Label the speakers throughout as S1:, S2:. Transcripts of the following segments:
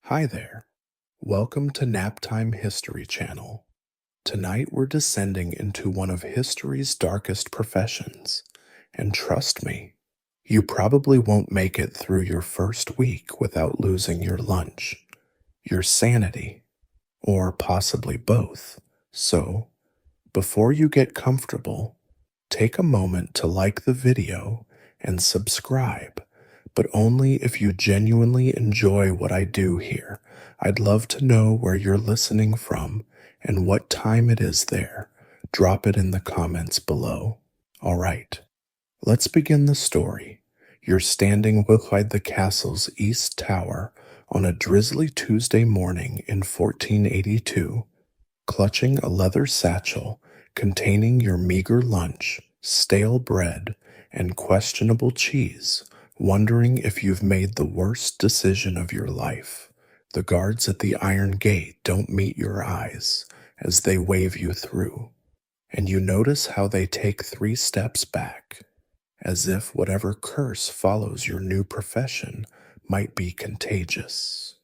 S1: Hi there. Welcome to NapTime History channel. Tonight we're descending into one of history's darkest professions. And trust me, you probably won't make it through your first week without losing your lunch, your sanity, or possibly both. So, before you get comfortable, take a moment to like the video and subscribe, but only if you genuinely enjoy what I do here. I'd love to know where you're listening from and what time it is there. Drop it in the comments below. All right, let's begin the story. You're standing beside the castle's east tower on a drizzly Tuesday morning in 1482, clutching a leather satchel containing your meager lunch, stale bread, and questionable cheese, wondering if you've made the worst decision of your life. The guards at the iron gate don't meet your eyes as they wave you through, and you notice how they take 3 steps back, as if whatever curse follows your new profession might be contagious.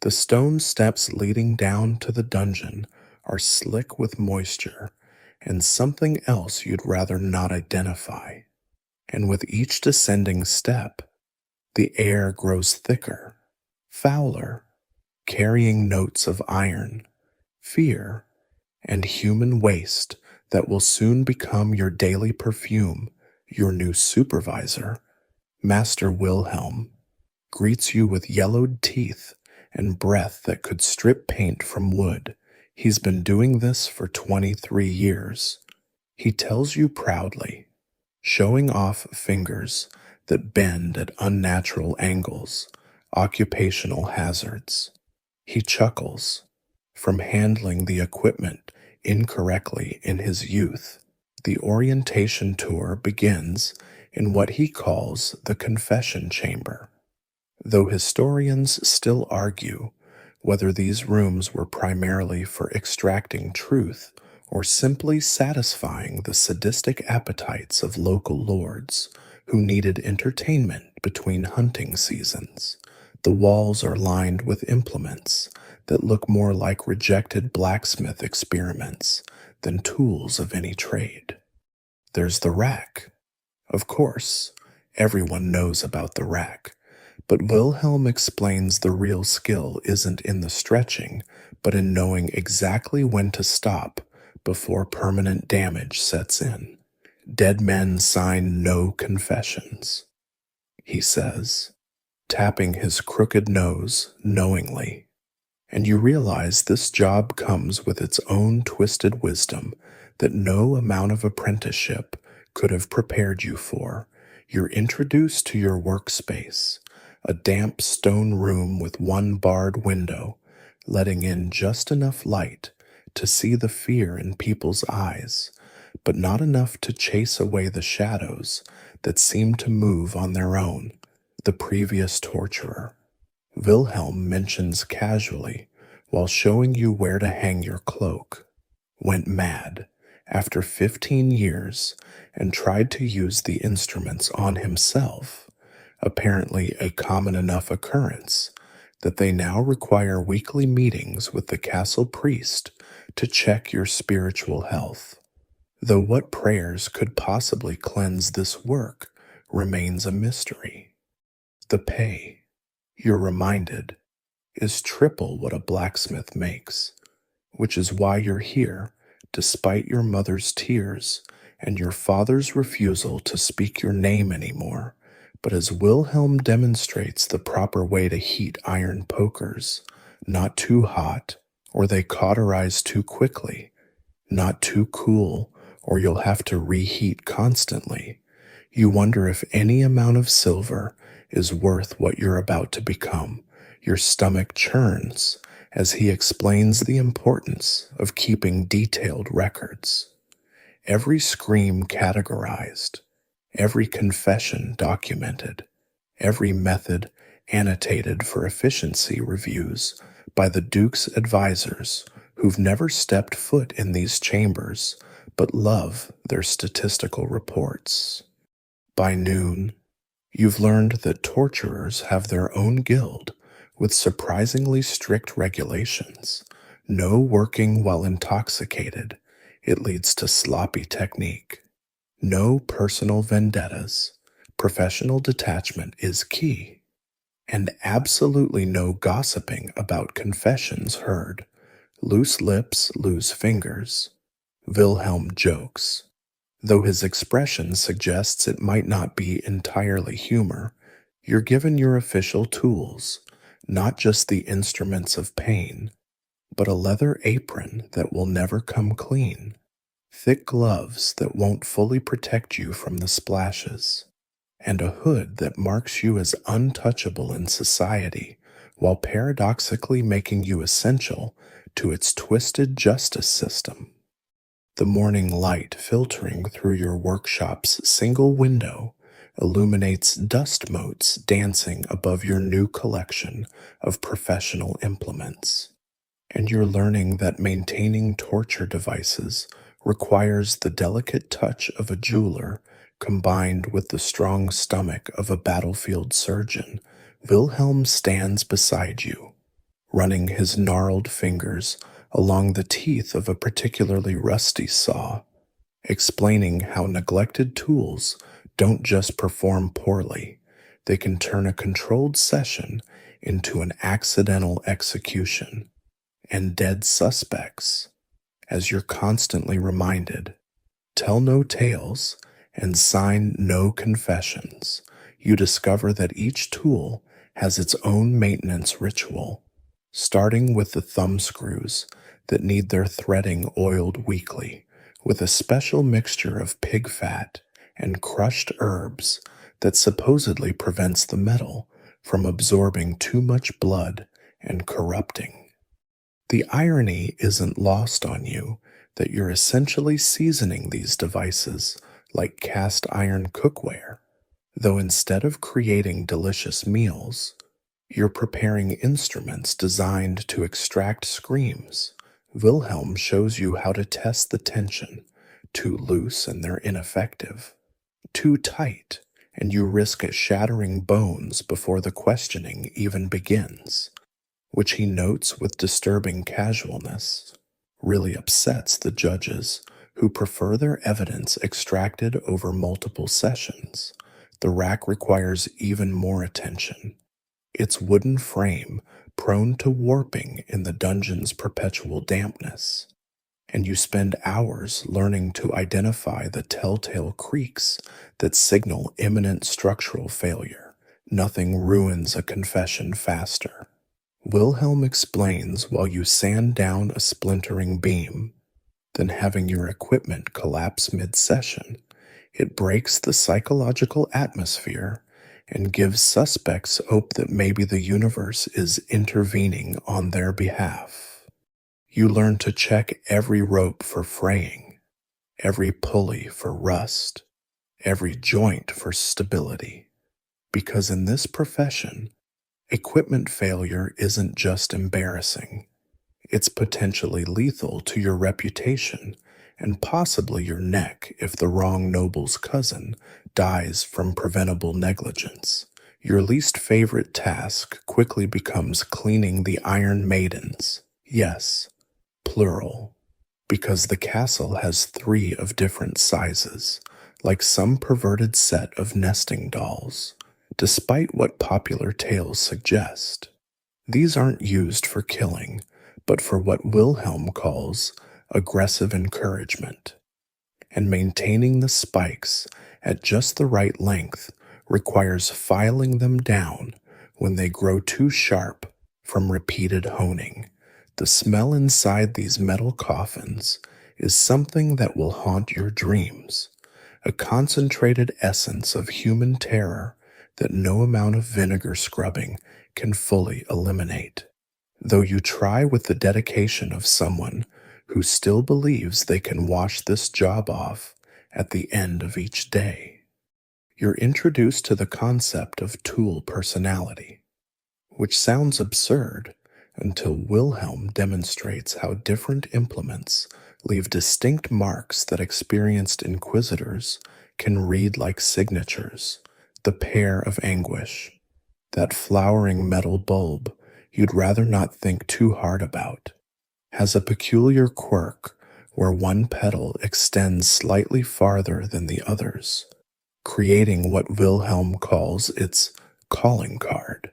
S1: The stone steps leading down to the dungeon are slick with moisture and something else you'd rather not identify. And with each descending step, the air grows thicker, fouler, carrying notes of iron, fear, and human waste that will soon become your daily perfume. Your new supervisor, Master Wilhelm, greets you with yellowed teeth and breath that could strip paint from wood. He's been doing this for 23 years. He tells you proudly, showing off fingers that bend at unnatural angles, occupational hazards. He chuckles from handling the equipment incorrectly in his youth. The orientation tour begins in what he calls the confession chamber, though historians still argue whether these rooms were primarily for extracting truth or simply satisfying the sadistic appetites of local lords who needed entertainment between hunting seasons. The walls are lined with implements that look more like rejected blacksmith experiments than tools of any trade. There's the rack. Of course, everyone knows about the rack. But Wilhelm explains the real skill isn't in the stretching, but in knowing exactly when to stop before permanent damage sets in. Dead men sign no confessions, he says, tapping his crooked nose knowingly. And you realize this job comes with its own twisted wisdom that no amount of apprenticeship could have prepared you for. You're introduced to your workspace, a damp stone room with one barred window, letting in just enough light to see the fear in people's eyes, but not enough to chase away the shadows that seem to move on their own. The previous torturer, Wilhelm mentions casually while showing you where to hang your cloak, went mad after 15 years and tried to use the instruments on himself. Apparently a common enough occurrence that they now require weekly meetings with the castle priest to check your spiritual health. Though what prayers could possibly cleanse this work remains a mystery. The pay, you're reminded, is triple what a blacksmith makes, which is why you're here, despite your mother's tears and your father's refusal to speak your name anymore. But as Wilhelm demonstrates the proper way to heat iron pokers, not too hot, or they cauterize too quickly, not too cool, or you'll have to reheat constantly, you wonder if any amount of silver is worth what you're about to become. Your stomach churns as he explains the importance of keeping detailed records. Every scream categorized, every confession documented, every method annotated for efficiency reviews by the Duke's advisors who've never stepped foot in these chambers but love their statistical reports. By noon, you've learned that torturers have their own guild with surprisingly strict regulations. No working while intoxicated. It leads to sloppy technique. No personal vendettas. Professional detachment is key. And absolutely no gossiping about confessions heard. Loose lips, loose fingers. Wilhelm jokes. Though his expression suggests it might not be entirely humor, you're given your official tools, not just the instruments of pain, but a leather apron that will never come clean, thick gloves that won't fully protect you from the splashes, and a hood that marks you as untouchable in society while paradoxically making you essential to its twisted justice system. The morning light filtering through your workshop's single window illuminates dust motes dancing above your new collection of professional implements. And you're learning that maintaining torture devices requires the delicate touch of a jeweler combined with the strong stomach of a battlefield surgeon. Wilhelm stands beside you, running his gnarled fingers along the teeth of a particularly rusty saw, explaining how neglected tools don't just perform poorly, they can turn a controlled session into an accidental execution and dead suspects. As you're constantly reminded, tell no tales and sign no confessions, you discover that each tool has its own maintenance ritual, starting with the thumb screws that need their threading oiled weekly with a special mixture of pig fat and crushed herbs that supposedly prevents the metal from absorbing too much blood and corrupting. The irony isn't lost on you that you're essentially seasoning these devices like cast iron cookware, though instead of creating delicious meals, you're preparing instruments designed to extract screams. Wilhelm shows you how to test the tension. Too loose and they're ineffective. Too tight and you risk shattering bones before the questioning even begins, which he notes with disturbing casualness. Really upsets the judges who prefer their evidence extracted over multiple sessions. The rack requires even more attention. Its wooden frame prone to warping in the dungeon's perpetual dampness, and you spend hours learning to identify the telltale creaks that signal imminent structural failure. Nothing ruins a confession faster. Wilhelm explains while you sand down a splintering beam, then having your equipment collapse mid-session. It breaks the psychological atmosphere and gives suspects hope that maybe the universe is intervening on their behalf. You learn to check every rope for fraying, every pulley for rust, every joint for stability. Because in this profession, equipment failure isn't just embarrassing. It's potentially lethal to your reputation and possibly your neck if the wrong noble's cousin dies from preventable negligence. Your least favorite task quickly becomes cleaning the Iron Maidens. Yes, plural, because the castle has 3 of different sizes, like some perverted set of nesting dolls, despite what popular tales suggest. These aren't used for killing, but for what Wilhelm calls aggressive encouragement. And maintaining the spikes at just the right length requires filing them down when they grow too sharp from repeated honing. The smell inside these metal coffins is something that will haunt your dreams, a concentrated essence of human terror that no amount of vinegar scrubbing can fully eliminate. Though you try with the dedication of someone who still believes they can wash this job off at the end of each day. You're introduced to the concept of tool personality, which sounds absurd until Wilhelm demonstrates how different implements leave distinct marks that experienced inquisitors can read like signatures. The pear of anguish, that flowering metal bulb you'd rather not think too hard about, has a peculiar quirk where one petal extends slightly farther than the others, creating what Wilhelm calls its calling card.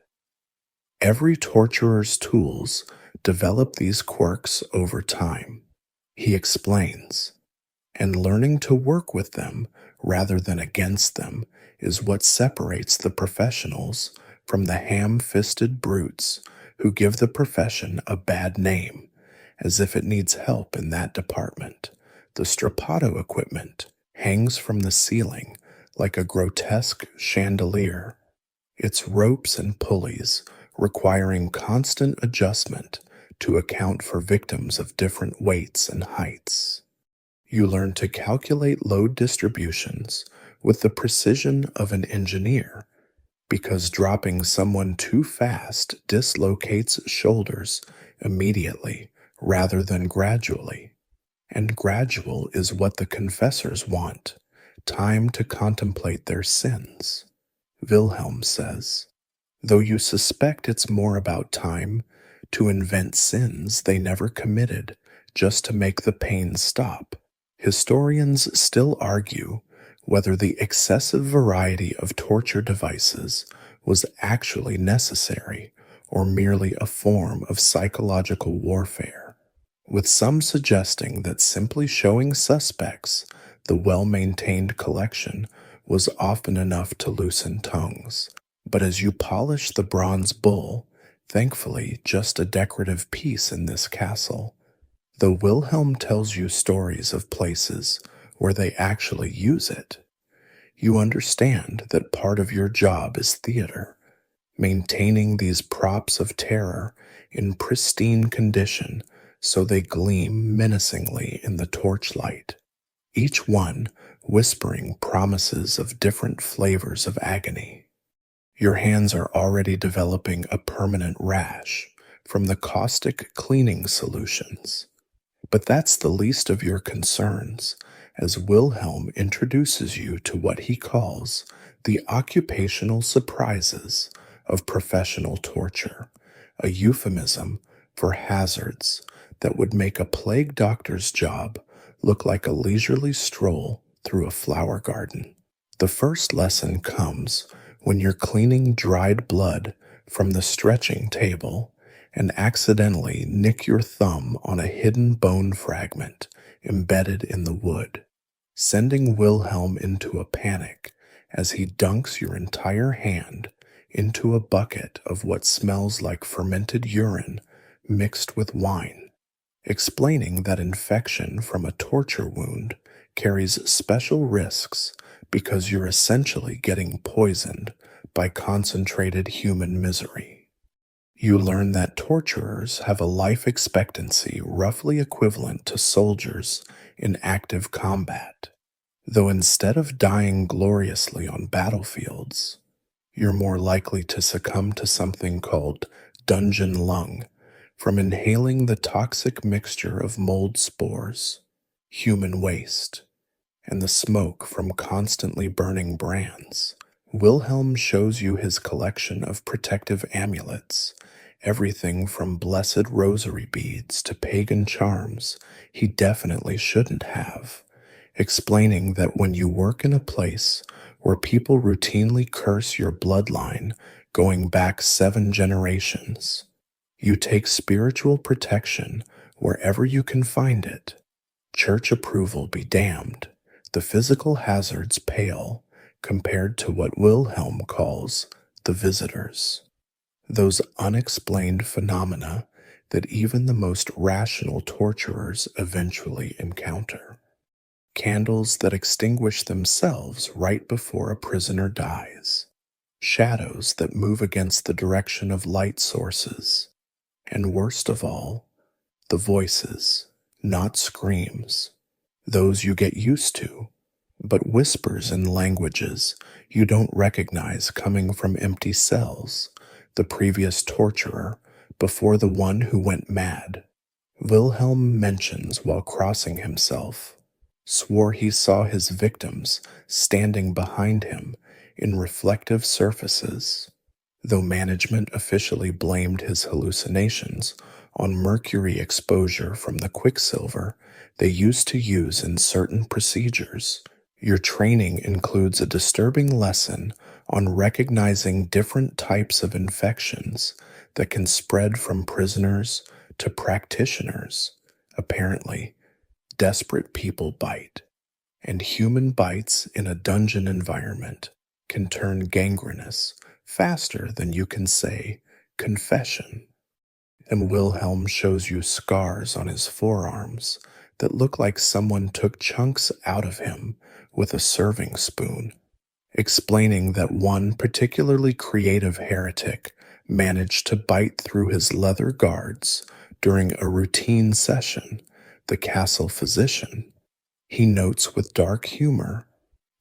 S1: Every torturer's tools develop these quirks over time, he explains, and learning to work with them rather than against them is what separates the professionals from the ham fisted brutes who give the profession a bad name, as if it needs help in that department. The strappado equipment hangs from the ceiling like a grotesque chandelier, its ropes and pulleys requiring constant adjustment to account for victims of different weights and heights. You learn to calculate load distributions with the precision of an engineer because dropping someone too fast dislocates shoulders immediately rather than gradually. And gradual is what the confessors want, time to contemplate their sins. Wilhelm says, though you suspect it's more about time to invent sins they never committed just to make the pain stop. Historians still argue whether the excessive variety of torture devices was actually necessary or merely a form of psychological warfare, with some suggesting that simply showing suspects the well-maintained collection was often enough to loosen tongues. But as you polish the bronze bull, thankfully just a decorative piece in this castle, though Wilhelm tells you stories of places where they actually use it, you understand that part of your job is theater, maintaining these props of terror in pristine condition so they gleam menacingly in the torchlight, each one whispering promises of different flavors of agony. Your hands are already developing a permanent rash from the caustic cleaning solutions. But that's the least of your concerns, as Wilhelm introduces you to what he calls the occupational surprises of professional torture, a euphemism for hazards that would make a plague doctor's job look like a leisurely stroll through a flower garden. The first lesson comes when you're cleaning dried blood from the stretching table and accidentally nick your thumb on a hidden bone fragment embedded in the wood, sending Wilhelm into a panic as he dunks your entire hand into a bucket of what smells like fermented urine mixed with wine, explaining that infection from a torture wound carries special risks because you're essentially getting poisoned by concentrated human misery. You learn that torturers have a life expectancy roughly equivalent to soldiers in active combat, though instead of dying gloriously on battlefields, you're more likely to succumb to something called dungeon lung from inhaling the toxic mixture of mold spores, human waste, and the smoke from constantly burning brands. Wilhelm shows you his collection of protective amulets, everything from blessed rosary beads to pagan charms he definitely shouldn't have, explaining that when you work in a place where people routinely curse your bloodline going back 7 generations, you take spiritual protection wherever you can find it. Church approval be damned. The physical hazards pale compared to what Wilhelm calls the visitors, those unexplained phenomena that even the most rational torturers eventually encounter. Candles that extinguish themselves right before a prisoner dies, shadows that move against the direction of light sources, and worst of all, the voices, not screams, those you get used to, but whispers in languages you don't recognize coming from empty cells, the previous torturer before the one who went mad. Wilhelm mentions while crossing himself, swore he saw his victims standing behind him in reflective surfaces, Though management officially blamed his hallucinations on mercury exposure from the quicksilver they used to use in certain procedures, your training includes a disturbing lesson on recognizing different types of infections that can spread from prisoners to practitioners. Apparently, desperate people bite, and human bites in a dungeon environment can turn gangrenous faster than you can say confession. And Wilhelm shows you scars on his forearms that look like someone took chunks out of him with a serving spoon, explaining that one particularly creative heretic managed to bite through his leather guards during a routine session. The castle physician, he notes with dark humor,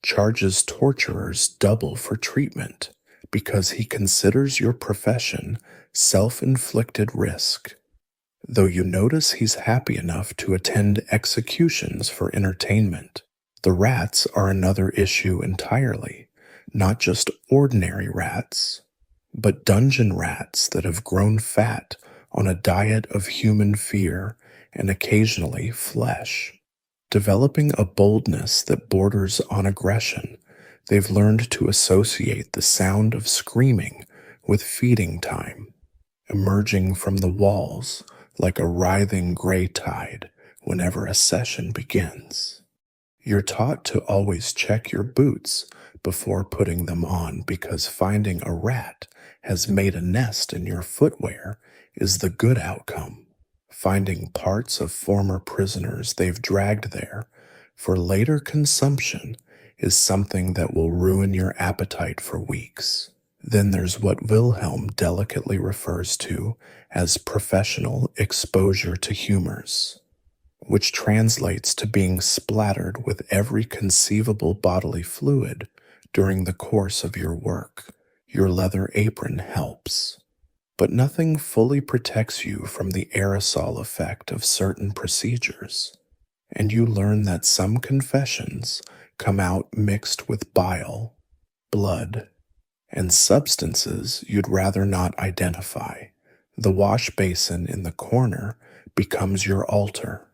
S1: charges torturers double for treatment because he considers your profession self-inflicted risk. Though you notice he's happy enough to attend executions for entertainment, the rats are another issue entirely, not just ordinary rats, but dungeon rats that have grown fat on a diet of human fear and occasionally flesh. Developing a boldness that borders on aggression, they've learned to associate the sound of screaming with feeding time, emerging from the walls like a writhing gray tide whenever a session begins. You're taught to always check your boots before putting them on because finding a rat has made a nest in your footwear is the good outcome. Finding parts of former prisoners they've dragged there for later consumption is something that will ruin your appetite for weeks. Then there's what Wilhelm delicately refers to as professional exposure to humors, which translates to being splattered with every conceivable bodily fluid during the course of your work. Your leather apron helps, but nothing fully protects you from the aerosol effect of certain procedures, and you learn that some confessions come out mixed with bile, blood, and substances you'd rather not identify. The wash basin in the corner becomes your altar,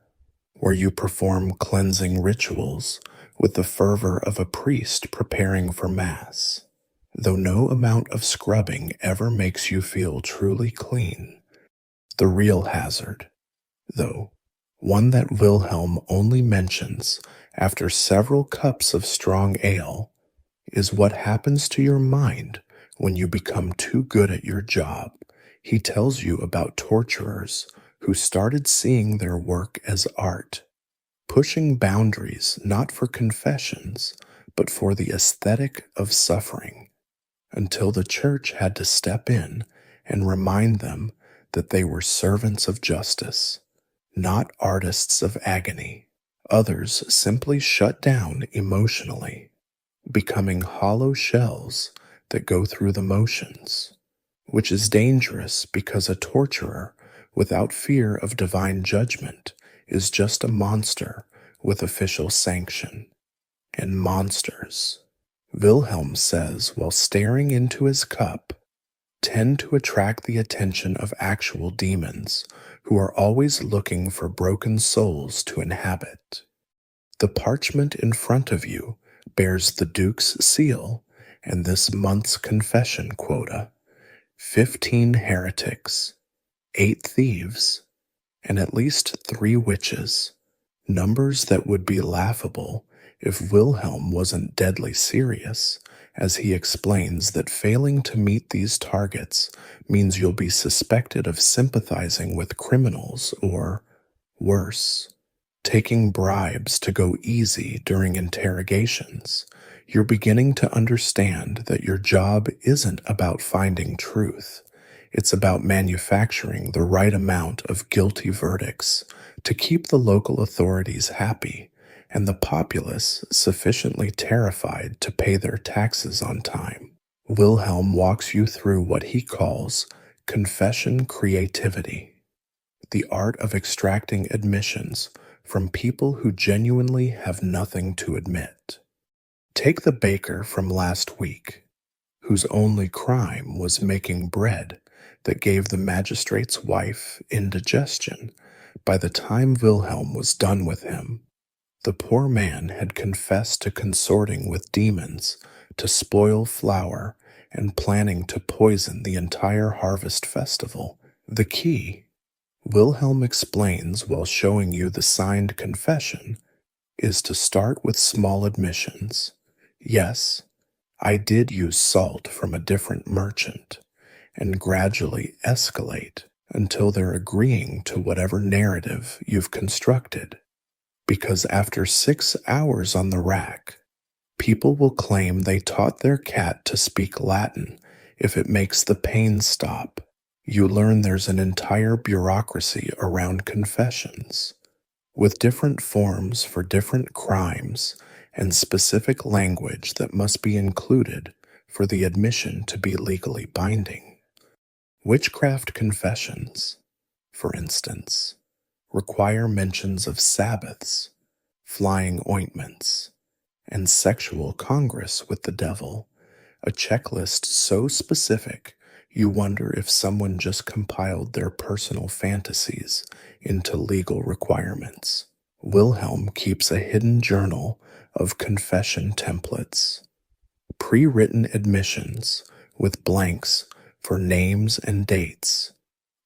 S1: where you perform cleansing rituals with the fervor of a priest preparing for Mass. Though no amount of scrubbing ever makes you feel truly clean, the real hazard, though, one that Wilhelm only mentions after several cups of strong ale, is what happens to your mind when you become too good at your job. He tells you about torturers who started seeing their work as art, pushing boundaries not for confessions, but for the aesthetic of suffering, until the church had to step in and remind them that they were servants of justice, not artists of agony. Others simply shut down emotionally, becoming hollow shells that go through the motions, which is dangerous because a torturer without fear of divine judgment is just a monster with official sanction. And monsters, Wilhelm says while staring into his cup, tend to attract the attention of actual demons who are always looking for broken souls to inhabit. The parchment in front of you bears the Duke's seal and this month's confession quota: 15 heretics, 8 thieves, and at least 3 witches, numbers that would be laughable if Wilhelm wasn't deadly serious, as he explains that failing to meet these targets means you'll be suspected of sympathizing with criminals or, worse, taking bribes to go easy during interrogations. You're beginning to understand that your job isn't about finding truth. It's about manufacturing the right amount of guilty verdicts to keep the local authorities happy and the populace sufficiently terrified to pay their taxes on time. Wilhelm walks you through what he calls confession creativity, the art of extracting admissions from people who genuinely have nothing to admit. Take the baker from last week, whose only crime was making bread that gave the magistrate's wife indigestion by the time Wilhelm was done with him. The poor man had confessed to consorting with demons to spoil flour and planning to poison the entire harvest festival. The key, Wilhelm explains while showing you the signed confession, is to start with small admissions. Yes, I did use salt from a different merchant, and gradually escalate until they're agreeing to whatever narrative you've constructed. Because after 6 hours on the rack, people will claim they taught their cat to speak Latin if it makes the pain stop. You learn there's an entire bureaucracy around confessions, with different forms for different crimes and specific language that must be included for the admission to be legally binding. Witchcraft confessions, for instance, require mentions of Sabbaths, flying ointments, and sexual congress with the devil, a checklist so specific you wonder if someone just compiled their personal fantasies into legal requirements. Wilhelm keeps a hidden journal of confession templates, pre-written admissions with blanks for names and dates,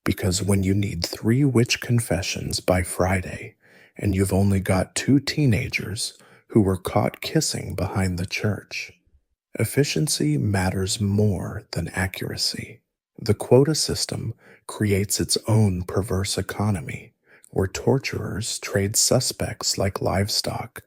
S1: because when you need 3 witch confessions by Friday and you've only got 2 teenagers who were caught kissing behind the church, efficiency matters more than accuracy. The quota system creates its own perverse economy, where torturers trade suspects like livestock.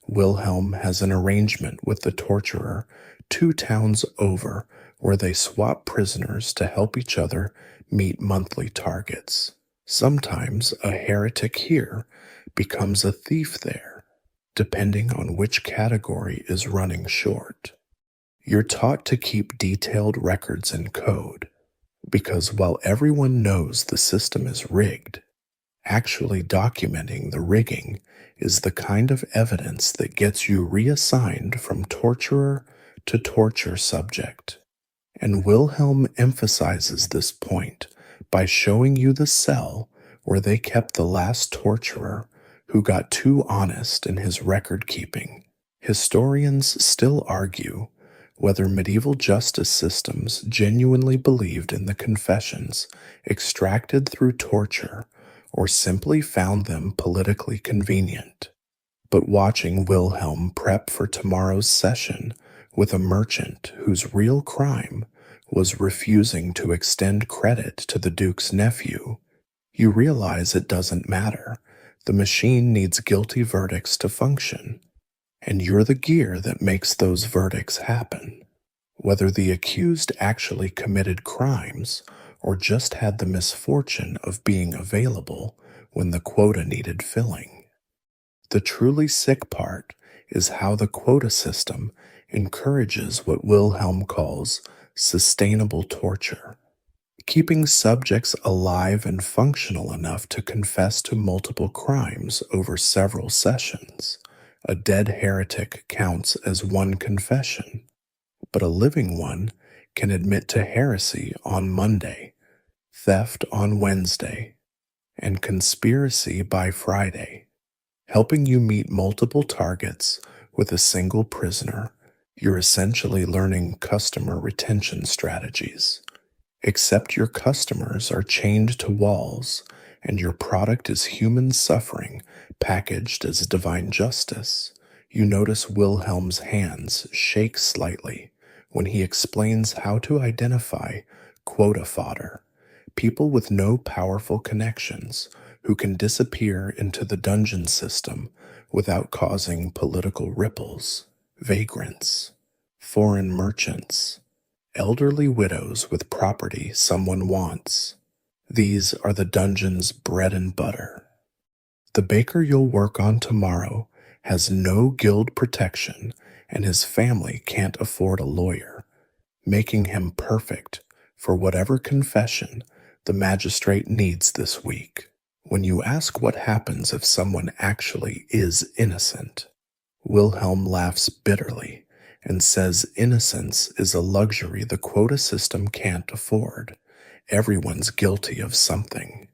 S1: Wilhelm has an arrangement with the torturer 2 towns over where they swap prisoners to help each other meet monthly targets. Sometimes a heretic here becomes a thief there, depending on which category is running short. You're taught to keep detailed records in code, because while everyone knows the system is rigged, actually documenting the rigging is the kind of evidence that gets you reassigned from torturer to torture subject. And Wilhelm emphasizes this point by showing you the cell where they kept the last torturer who got too honest in his record keeping. Historians still argue whether medieval justice systems genuinely believed in the confessions extracted through torture or simply found them politically convenient. But watching Wilhelm prep for tomorrow's session with a merchant whose real crime was refusing to extend credit to the Duke's nephew, you realize it doesn't matter. The machine needs guilty verdicts to function, and you're the gear that makes those verdicts happen. Whether the accused actually committed crimes or just had the misfortune of being available when the quota needed filling. The truly sick part is how the quota system encourages what Wilhelm calls sustainable torture, keeping subjects alive and functional enough to confess to multiple crimes over several sessions. A dead heretic counts as one confession, but a living one can admit to heresy on Monday, theft on Wednesday, and conspiracy by Friday, helping you meet multiple targets with a single prisoner. You're essentially learning customer retention strategies, except your customers are chained to walls and your product is human suffering packaged as divine justice. You notice Wilhelm's hands shake slightly when he explains how to identify quota fodder, people with no powerful connections who can disappear into the dungeon system without causing political ripples, vagrants, foreign merchants, elderly widows with property someone wants. These are the dungeon's bread and butter. The baker you'll work on tomorrow has no guild protection and his family can't afford a lawyer, making him perfect for whatever confession the magistrate needs this week. When you ask what happens if someone actually is innocent, Wilhelm laughs bitterly and says innocence is a luxury the quota system can't afford. Everyone's guilty of something,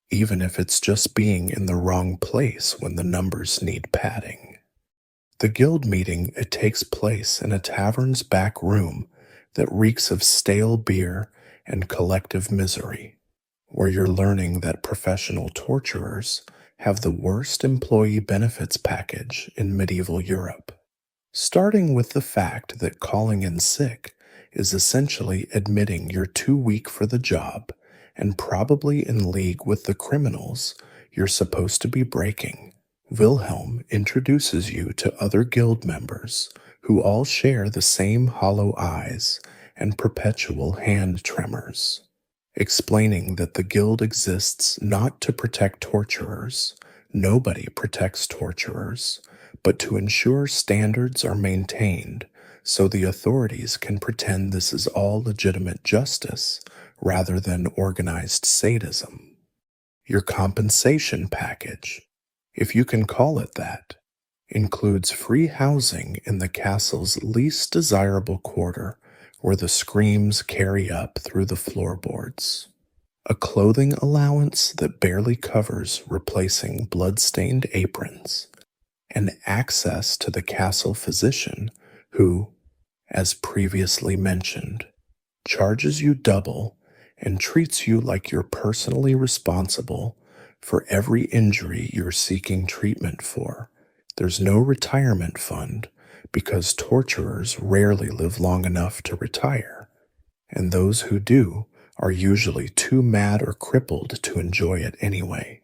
S1: even if it's just being in the wrong place when the numbers need padding. The guild meeting, it takes place in a tavern's back room that reeks of stale beer and collective misery, where you're learning that professional torturers have the worst employee benefits package in medieval Europe. Starting with the fact that calling in sick is essentially admitting you're too weak for the job and probably in league with the criminals you're supposed to be breaking. Wilhelm introduces you to other guild members who all share the same hollow eyes and perpetual hand tremors, explaining that the guild exists not to protect torturers. Nobody protects torturers, but to ensure standards are maintained so the authorities can pretend this is all legitimate justice rather than organized sadism. Your compensation package, if you can call it that, includes free housing in the castle's least desirable quarter where the screams carry up through the floorboards, a clothing allowance that barely covers replacing blood-stained aprons, and access to the castle physician who, as previously mentioned, charges you double and treats you like you're personally responsible for every injury you're seeking treatment for. There's no retirement fund because torturers rarely live long enough to retire, and those who do are usually too mad or crippled to enjoy it anyway.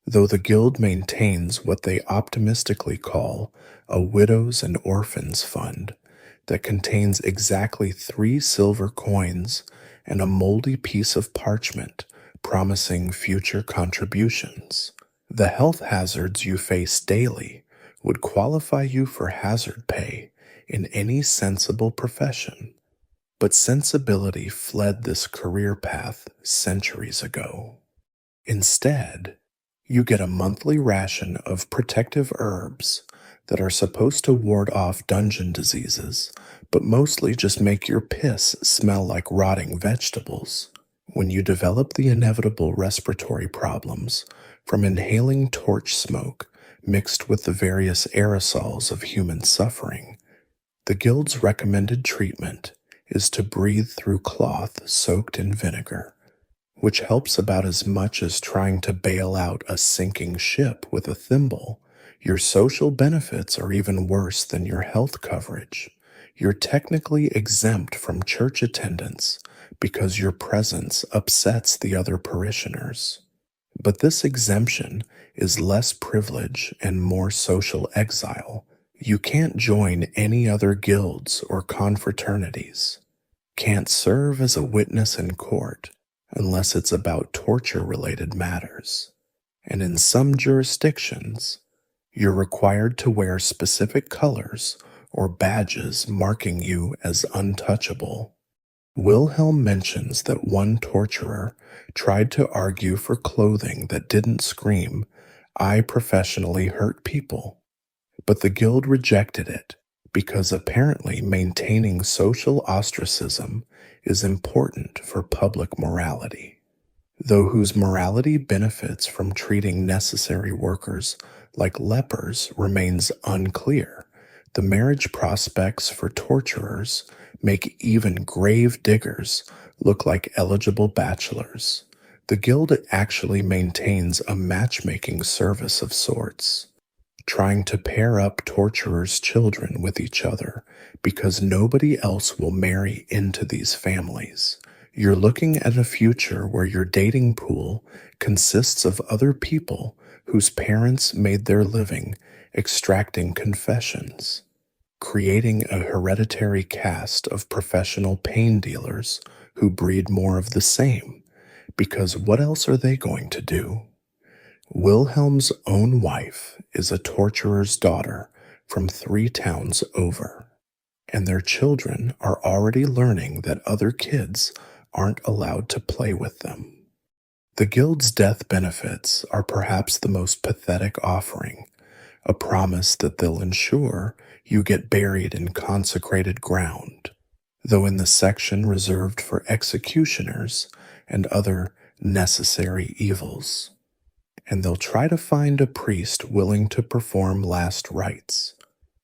S1: Though the guild maintains what they optimistically call a widows and orphans fund that contains exactly 3 silver coins and a moldy piece of parchment promising future contributions. The health hazards you face daily would qualify you for hazard pay in any sensible profession, but sensibility fled this career path centuries ago. Instead, you get a monthly ration of protective herbs that are supposed to ward off dungeon diseases, but mostly just make your piss smell like rotting vegetables. When you develop the inevitable respiratory problems from inhaling torch smoke mixed with the various aerosols of human suffering, the guild's recommended treatment is to breathe through cloth soaked in vinegar, which helps about as much as trying to bail out a sinking ship with a thimble. Your social benefits are even worse than your health coverage. You're technically exempt from church attendance because your presence upsets the other parishioners. But this exemption is less privilege and more social exile. You can't join any other guilds or confraternities, can't serve as a witness in court unless it's about torture-related matters. And in some jurisdictions, you're required to wear specific colors or badges marking you as untouchable. Wilhelm mentions that one torturer tried to argue for clothing that didn't scream, "I professionally hurt people," but the guild rejected it because apparently maintaining social ostracism is important for public morality. Though whose morality benefits from treating necessary workers like lepers remains unclear, the marriage prospects for torturers make even grave diggers look like eligible bachelors. The guild actually maintains a matchmaking service of sorts, trying to pair up torturers' children with each other because nobody else will marry into these families. You're looking at a future where your dating pool consists of other people whose parents made their living extracting confessions, creating a hereditary caste of professional pain dealers who breed more of the same, because what else are they going to do? Wilhelm's own wife is a torturer's daughter from 3 towns over, and their children are already learning that other kids aren't allowed to play with them. The guild's death benefits are perhaps the most pathetic offering, a promise that they'll ensure you get buried in consecrated ground, though in the section reserved for executioners and other necessary evils. And they'll try to find a priest willing to perform last rites,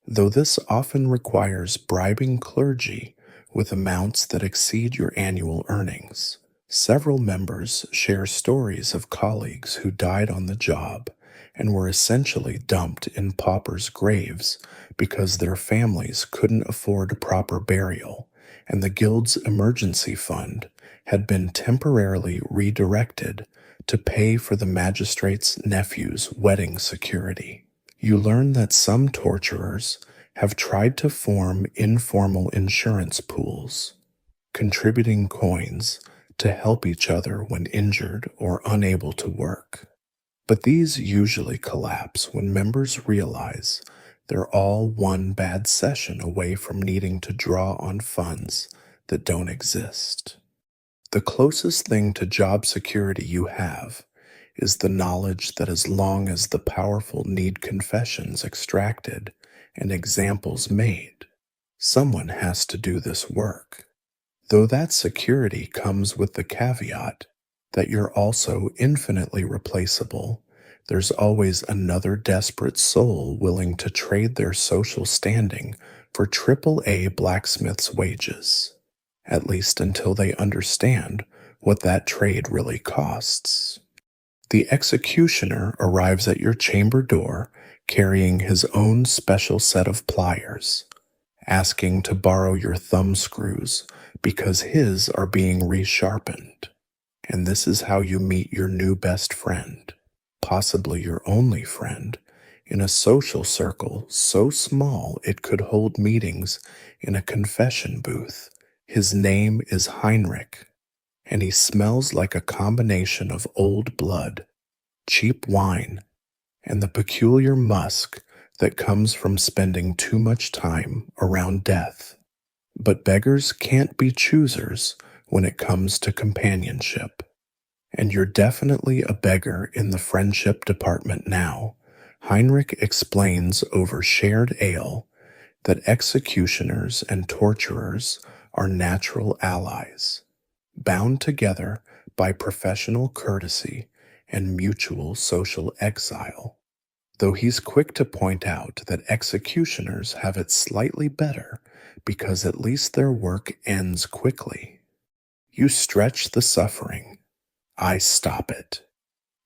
S1: though this often requires bribing clergy with amounts that exceed your annual earnings. Several members share stories of colleagues who died on the job and were essentially dumped in paupers' graves because their families couldn't afford proper burial, and the guild's emergency fund had been temporarily redirected to pay for the magistrate's nephew's wedding security. You learn that some torturers have tried to form informal insurance pools, contributing coins to help each other when injured or unable to work. But these usually collapse when members realize they're all one bad session away from needing to draw on funds that don't exist. The closest thing to job security you have is the knowledge that as long as the powerful need confessions extracted and examples made, someone has to do this work. Though that security comes with the caveat that you're also infinitely replaceable, there's always another desperate soul willing to trade their social standing for AAA blacksmith's wages, at least until they understand what that trade really costs. The executioner arrives at your chamber door carrying his own special set of pliers, asking to borrow your thumb screws because his are being resharpened. And this is how you meet your new best friend, possibly your only friend, in a social circle so small it could hold meetings in a confession booth. His name is Heinrich, and he smells like a combination of old blood, cheap wine, and the peculiar musk that comes from spending too much time around death. But beggars can't be choosers when it comes to companionship, and you're definitely a beggar in the friendship department now. Heinrich explains over shared ale that executioners and torturers are natural allies, bound together by professional courtesy and mutual social exile, though he's quick to point out that executioners have it slightly better because at least their work ends quickly. You stretch the suffering. I stop it,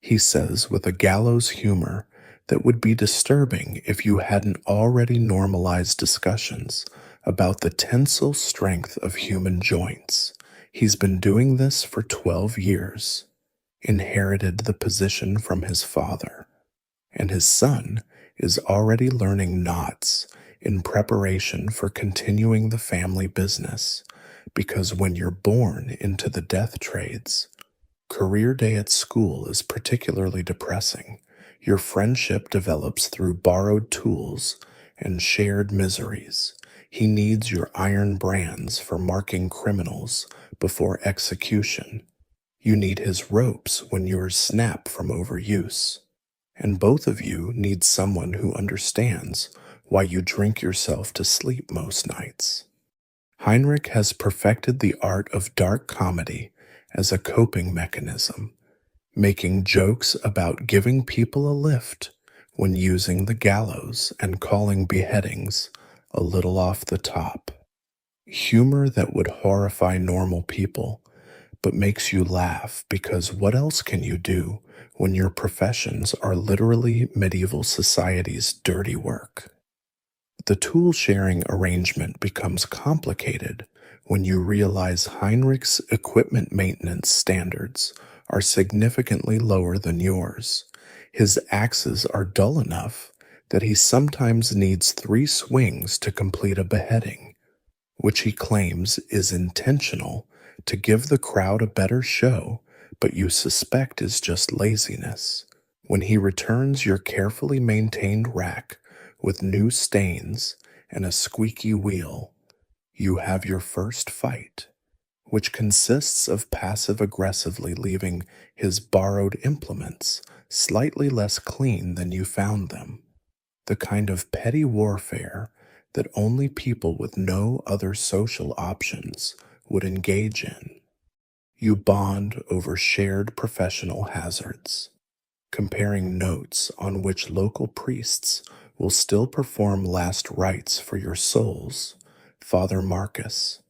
S1: he says with a gallows humor that would be disturbing if you hadn't already normalized discussions about the tensile strength of human joints. He's been doing this for 12 years, inherited the position from his father, and his son is already learning knots in preparation for continuing the family business, because when you're born into the death trades, career day at school is particularly depressing. Your friendship develops through borrowed tools and shared miseries. He needs your iron brands for marking criminals before execution. You need his ropes when yours snap from overuse. And both of you need someone who understands why you drink yourself to sleep most nights. Heinrich has perfected the art of dark comedy as a coping mechanism, making jokes about giving people a lift when using the gallows and calling beheadings a little off the top. Humor that would horrify normal people, but makes you laugh because what else can you do when your professions are literally medieval society's dirty work? The tool-sharing arrangement becomes complicated when you realize Heinrich's equipment maintenance standards are significantly lower than yours. His axes are dull enough that he sometimes needs 3 swings to complete a beheading, which he claims is intentional to give the crowd a better show, but you suspect is just laziness. When he returns your carefully maintained rack with new stains and a squeaky wheel, you have your first fight, which consists of passive-aggressively leaving his borrowed implements slightly less clean than you found them. the kind of petty warfare that only people with no other social options would engage in. You bond over shared professional hazards, comparing notes on which local priests will still perform last rites for your souls, Father Marcus,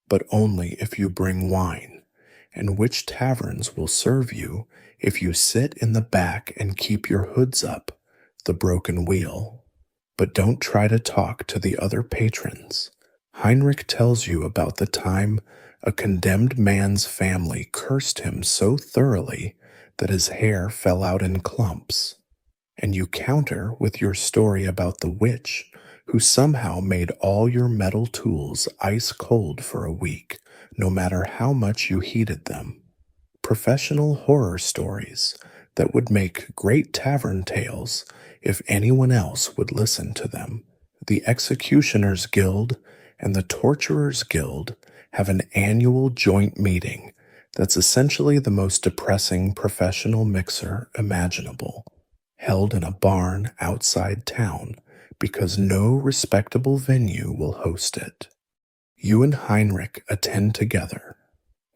S1: but only if you bring wine, and which taverns will serve you if you sit in the back and keep your hoods up, the broken wheel. But don't try to talk to the other patrons. Heinrich tells you about the time a condemned man's family cursed him so thoroughly that his hair fell out in clumps, and you counter with your story about the witch who somehow made all your metal tools ice cold for a week, no matter how much you heated them. Professional horror stories that would make great tavern tales if anyone else would listen to them. The Executioners Guild and the Torturers Guild have an annual joint meeting that's essentially the most depressing professional mixer imaginable, held in a barn outside town because no respectable venue will host it. You and Heinrich attend together,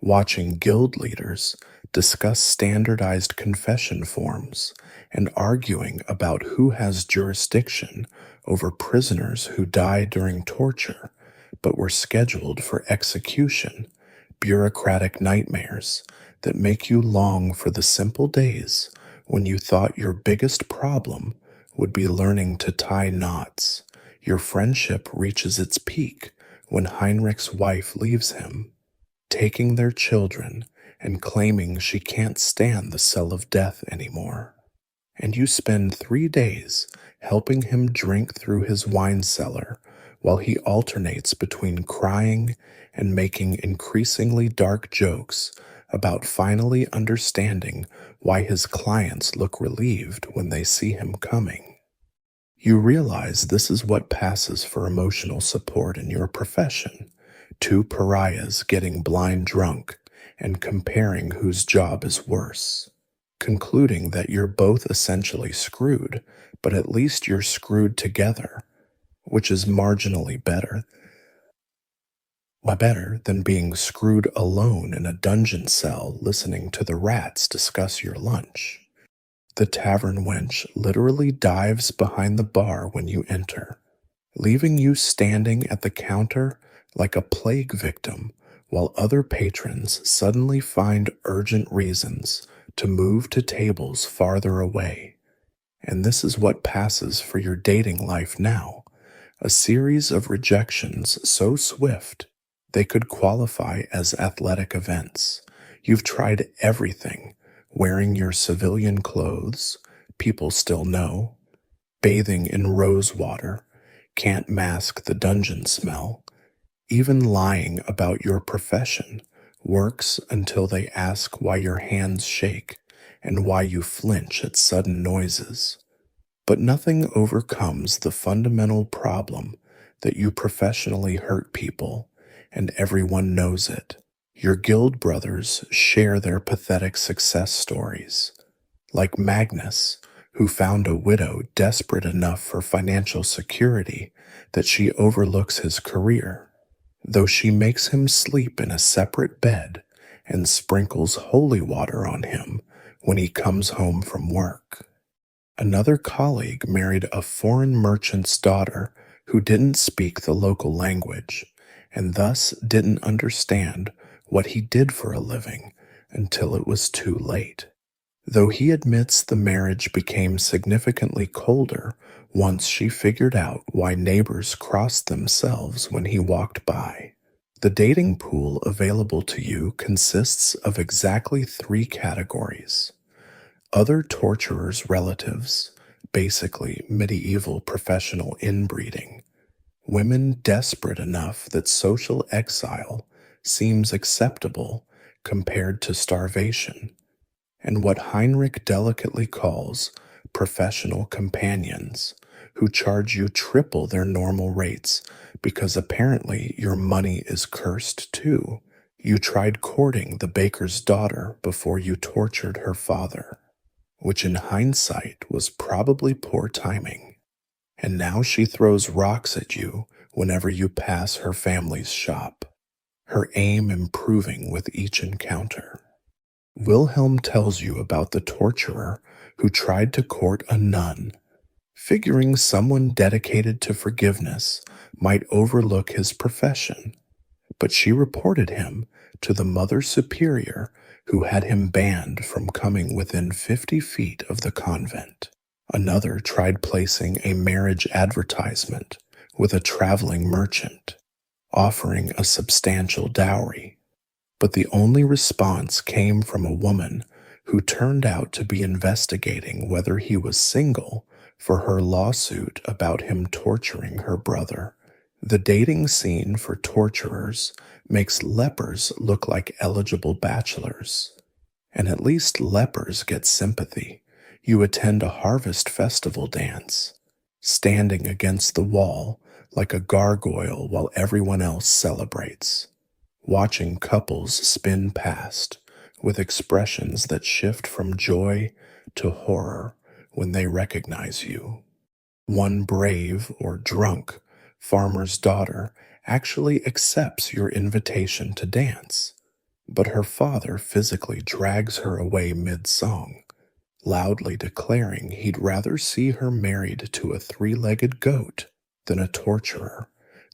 S1: watching guild leaders discuss standardized confession forms and arguing about who has jurisdiction over prisoners who die during torture but were scheduled for execution, bureaucratic nightmares that make you long for the simple days when you thought your biggest problem would be learning to tie knots. Your friendship reaches its peak when Heinrich's wife leaves him, taking their children and claiming she can't stand the cell of death anymore. And you spend 3 days helping him drink through his wine cellar while he alternates between crying and making increasingly dark jokes about finally understanding why his clients look relieved when they see him coming. You realize this is what passes for emotional support in your profession: two pariahs getting blind drunk and comparing whose job is worse, concluding that you're both essentially screwed, but at least you're screwed together, which is marginally better than being screwed alone in a dungeon cell listening to the rats discuss your lunch. The tavern wench literally dives behind the bar when you enter, leaving you standing at the counter like a plague victim while other patrons suddenly find urgent reasons to move to tables farther away. And this is what passes for your dating life now: a series of rejections so swift they could qualify as athletic events. You've tried everything: wearing your civilian clothes, people still know; bathing in rose water, can't mask the dungeon smell; even lying about your profession works until they ask why your hands shake and why you flinch at sudden noises. But nothing overcomes the fundamental problem that you professionally hurt people, and everyone knows it. Your guild brothers share their pathetic success stories, like Magnus, who found a widow desperate enough for financial security that she overlooks his career, though she makes him sleep in a separate bed and sprinkles holy water on him when he comes home from work. Another colleague married a foreign merchant's daughter who didn't speak the local language, and thus didn't understand what he did for a living until it was too late. Though he admits the marriage became significantly colder once she figured out why neighbors crossed themselves when he walked by. The dating pool available to you consists of exactly 3 categories: other torturers' relatives, basically medieval professional inbreeding; women desperate enough that social exile seems acceptable compared to starvation; and what Heinrich delicately calls professional companions, who charge you triple their normal rates because apparently your money is cursed too. You tried courting the baker's daughter before you tortured her father, which in hindsight was probably poor timing. And now she throws rocks at you whenever you pass her family's shop, her aim improving with each encounter. Wilhelm tells you about the torturer who tried to court a nun, figuring someone dedicated to forgiveness might overlook his profession, but she reported him to the Mother Superior who had him banned from coming within 50 feet of the convent. Another tried placing a marriage advertisement with a traveling merchant, offering a substantial dowry, but the only response came from a woman who turned out to be investigating whether he was single for her lawsuit about him torturing her brother. The dating scene for torturers makes lepers look like eligible bachelors. And at least lepers get sympathy. You attend a harvest festival dance, standing against the wall like a gargoyle while everyone else celebrates, watching couples spin past with expressions that shift from joy to horror when they recognize you. One brave or drunk farmer's daughter actually accepts your invitation to dance, but her father physically drags her away mid-song, loudly declaring he'd rather see her married to a three-legged goat than a torturer.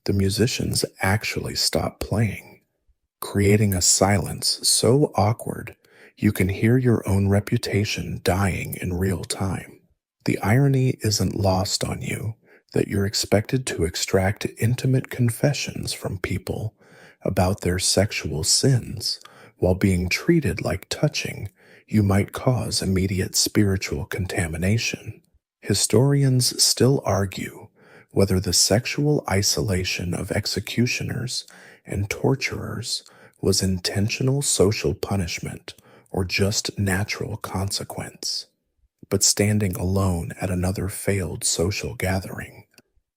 S1: The musicians actually stop playing, creating a silence so awkward you can hear your own reputation dying in real time. The irony isn't lost on you that you're expected to extract intimate confessions from people about their sexual sins while being treated like touching you might cause immediate spiritual contamination. Historians still argue whether the sexual isolation of executioners and torturers was intentional social punishment or just natural consequence. But standing alone at another failed social gathering,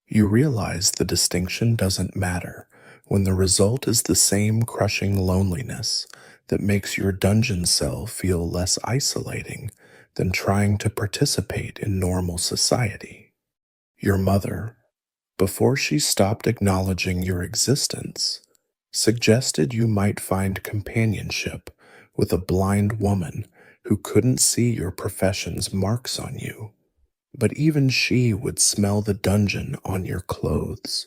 S1: you realize the distinction doesn't matter when the result is the same crushing loneliness that makes your dungeon cell feel less isolating than trying to participate in normal society. Your mother, before she stopped acknowledging your existence, suggested you might find companionship with a blind woman who couldn't see your profession's marks on you, but even she would smell the dungeon on your clothes,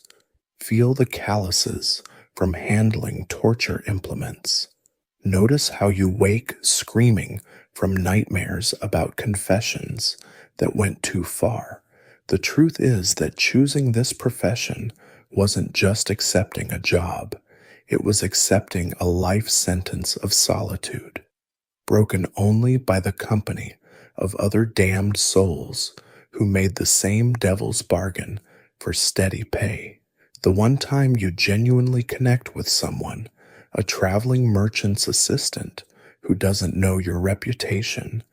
S1: feel the calluses from handling torture implements. Notice how you wake screaming from nightmares about confessions that went too far. The truth is that choosing this profession wasn't just accepting a job, it was accepting a life sentence of solitude, broken only by the company of other damned souls who made the same devil's bargain for steady pay. The one time you genuinely connect with someone, a traveling merchant's assistant who doesn't know your reputation,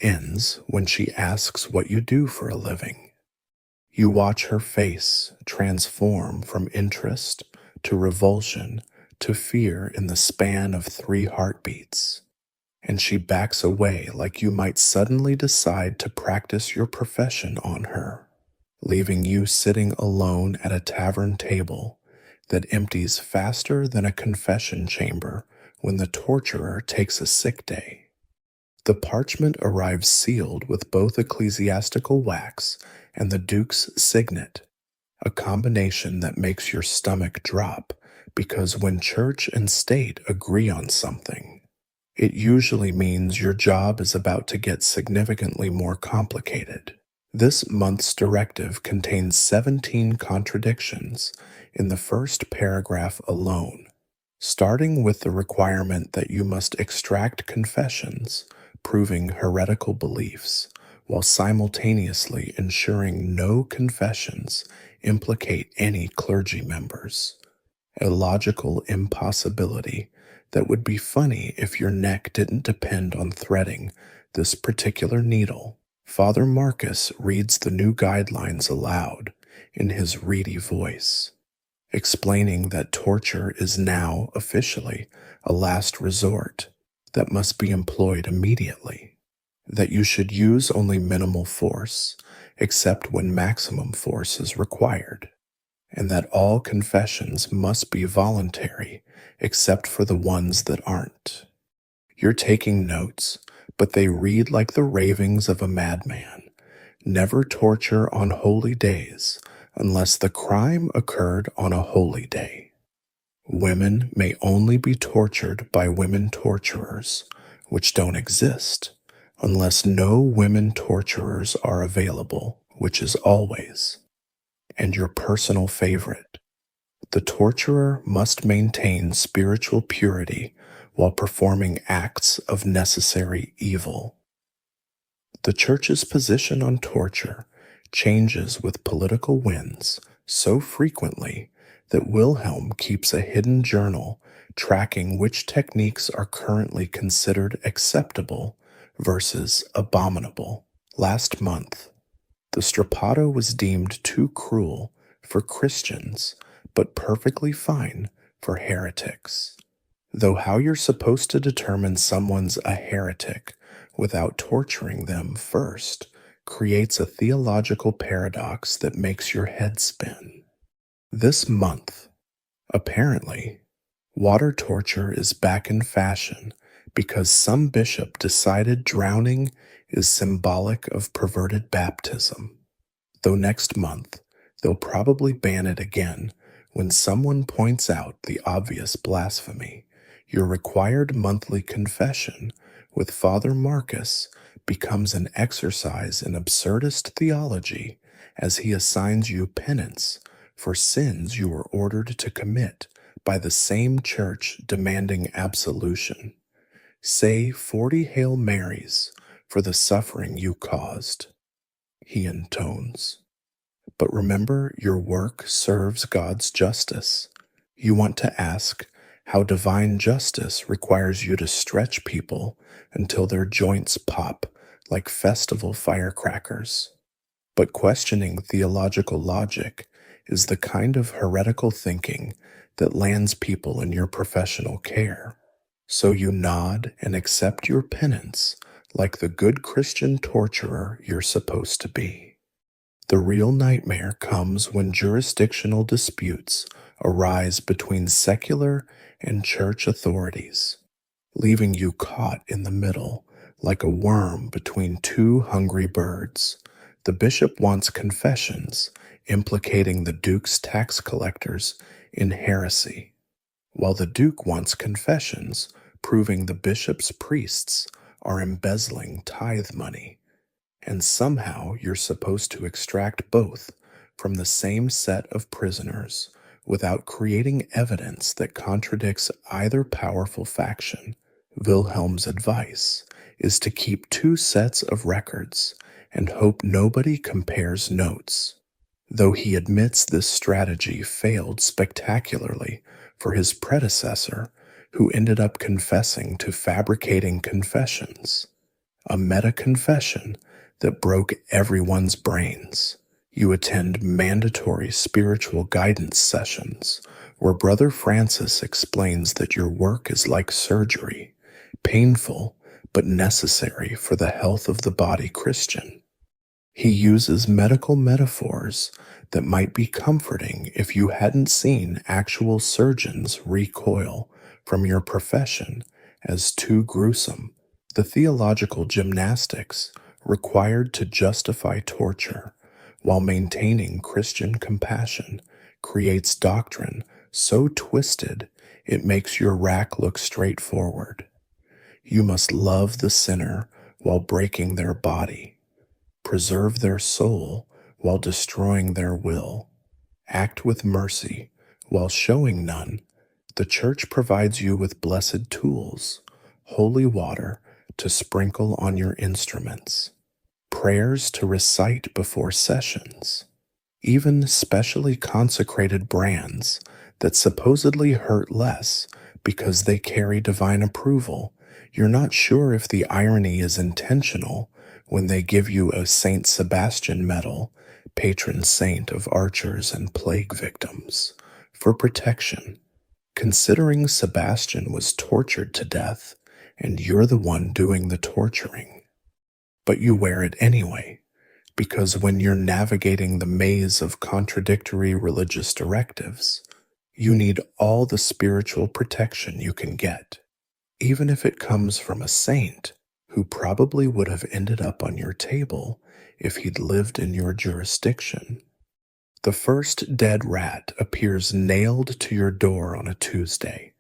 S1: ends when she asks what you do for a living. You watch her face transform from interest to revulsion to fear in the span of 3 heartbeats, and she backs away like you might suddenly decide to practice your profession on her, leaving you sitting alone at a tavern table that empties faster than a confession chamber when the torturer takes a sick day. The parchment arrives sealed with both ecclesiastical wax and the Duke's signet, a combination that makes your stomach drop because when church and state agree on something, it usually means your job is about to get significantly more complicated. This month's directive contains 17 contradictions in the first paragraph alone, starting with the requirement that you must extract confessions proving heretical beliefs, while simultaneously ensuring no confessions implicate any clergy members. A logical impossibility that would be funny if your neck didn't depend on threading this particular needle. Father Marcus reads the new guidelines aloud in his reedy voice, explaining that torture is now officially a last resort that must be employed immediately, that you should use only minimal force, except when maximum force is required, and that all confessions must be voluntary except for the ones that aren't. You're taking notes, but they read like the ravings of a madman. Never torture on holy days unless the crime occurred on a holy day. Women may only be tortured by women torturers, which don't exist, unless no women torturers are available, which is always. And your personal favorite. The torturer must maintain spiritual purity while performing acts of necessary evil. The Church's position on torture changes with political winds so frequently that Wilhelm keeps a hidden journal tracking which techniques are currently considered acceptable versus abominable. Last month, the strappado was deemed too cruel for Christians, but perfectly fine for heretics. Though how you're supposed to determine someone's a heretic without torturing them first creates a theological paradox that makes your head spin. This month, apparently, water torture is back in fashion because some bishop decided drowning is symbolic of perverted baptism. Though next month, they'll probably ban it again when someone points out the obvious blasphemy. Your required monthly confession with Father Marcus becomes an exercise in absurdist theology as he assigns you penance for sins you were ordered to commit by the same church demanding absolution. Say 40 Hail Marys for the suffering you caused, he intones. But remember, your work serves God's justice. You want to ask how divine justice requires you to stretch people until their joints pop like festival firecrackers. But questioning theological logic is the kind of heretical thinking that lands people in your professional care. So you nod and accept your penance like the good Christian torturer you're supposed to be. The real nightmare comes when jurisdictional disputes arise between secular and church authorities, leaving you caught in the middle like a worm between two hungry birds. The bishop wants confessions implicating the duke's tax collectors in heresy, while the duke wants confessions proving the bishop's priests are embezzling tithe money. And somehow you're supposed to extract both from the same set of prisoners without creating evidence that contradicts either powerful faction. Wilhelm's advice is to keep two sets of records and hope nobody compares notes, though he admits this strategy failed spectacularly for his predecessor, who ended up confessing to fabricating confessions, a meta-confession that broke everyone's brains. You attend mandatory spiritual guidance sessions where Brother Francis explains that your work is like surgery, painful but necessary for the health of the body Christian. He uses medical metaphors that might be comforting if you hadn't seen actual surgeons recoil from your profession as too gruesome. The theological gymnastics required to justify torture while maintaining Christian compassion creates doctrine so twisted it makes your rack look straightforward. You must love the sinner while breaking their body, preserve their soul while destroying their will, act with mercy while showing none. The church provides you with blessed tools, holy water to sprinkle on your instruments, prayers to recite before sessions, even specially consecrated brands that supposedly hurt less because they carry divine approval. You're not sure if the irony is intentional when they give you a Saint Sebastian medal, patron saint of archers and plague victims, for protection, considering Sebastian was tortured to death and you're the one doing the torturing. But you wear it anyway, Because when you're navigating the maze of contradictory religious directives, you need all the spiritual protection you can get, even if it comes from a saint who probably would have ended up on your table if he'd lived in your jurisdiction. The first dead rat appears nailed to your door on a Tuesday,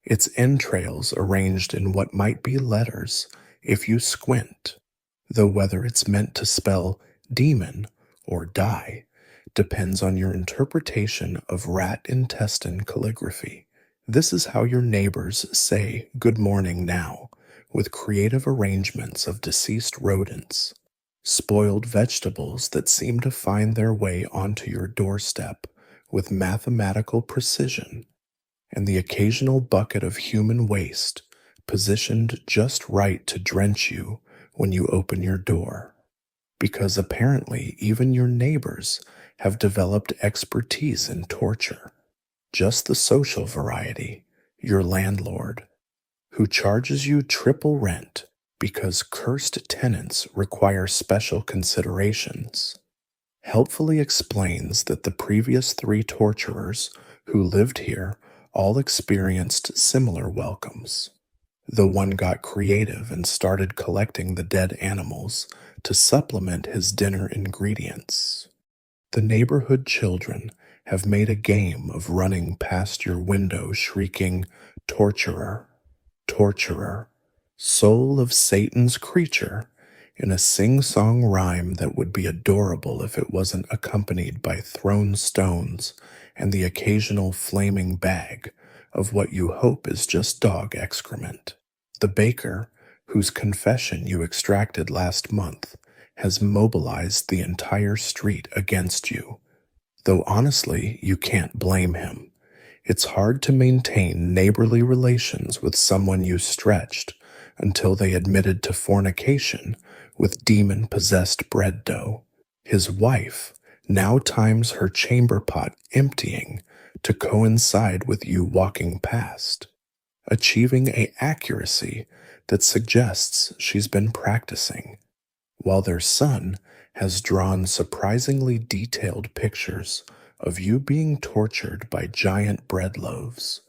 S1: its entrails arranged in what might be letters if you squint, though whether it's meant to spell demon or die depends on your interpretation of rat intestine calligraphy. This is how your neighbors say good morning now, with creative arrangements of deceased rodents, spoiled vegetables that seem to find their way onto your doorstep with mathematical precision, and the occasional bucket of human waste positioned just right to drench you when you open your door. Because apparently even your neighbors have developed expertise in torture, just the social variety, your landlord, who charges you triple rent because cursed tenants require special considerations, helpfully explains that the previous 3 torturers who lived here all experienced similar welcomes. The one got creative and started collecting the dead animals to supplement his dinner ingredients. The neighborhood children have made a game of running past your window shrieking, "Torturer, torturer, soul of Satan's creature," in a sing-song rhyme that would be adorable if it wasn't accompanied by thrown stones and the occasional flaming bag of what you hope is just dog excrement. The baker, whose confession you extracted last month, has mobilized the entire street against you, though honestly you can't blame him. It's hard to maintain neighborly relations with someone you stretched until they admitted to fornication with demon-possessed bread dough. His wife now times her chamber pot emptying to coincide with you walking past, achieving an accuracy that suggests she's been practicing, while their son has drawn surprisingly detailed pictures of you being tortured by giant bread loaves,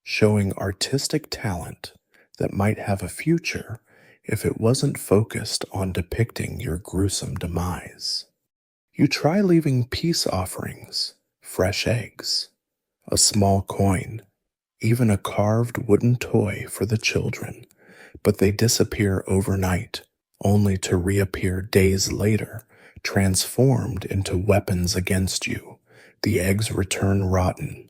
S1: showing artistic talent that might have a future if it wasn't focused on depicting your gruesome demise. You try leaving peace offerings, fresh eggs, a small coin, even a carved wooden toy for the children, but they disappear overnight, only to reappear days later, transformed into weapons against you. The eggs return rotten,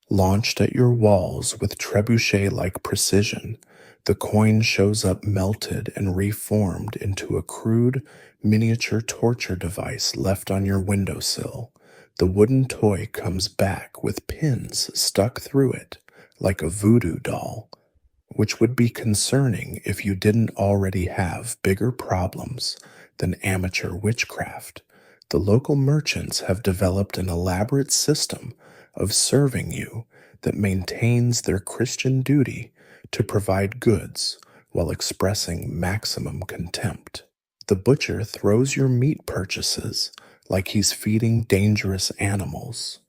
S1: launched at your walls with trebuchet-like precision. The coin shows up melted and reformed into a crude, miniature torture device left on your windowsill. The wooden toy comes back with pins stuck through it, like a voodoo doll, which would be concerning if you didn't already have bigger problems than amateur witchcraft. The local merchants have developed an elaborate system of serving you that maintains their Christian duty to provide goods while expressing maximum contempt. The butcher throws your meat purchases like he's feeding dangerous animals.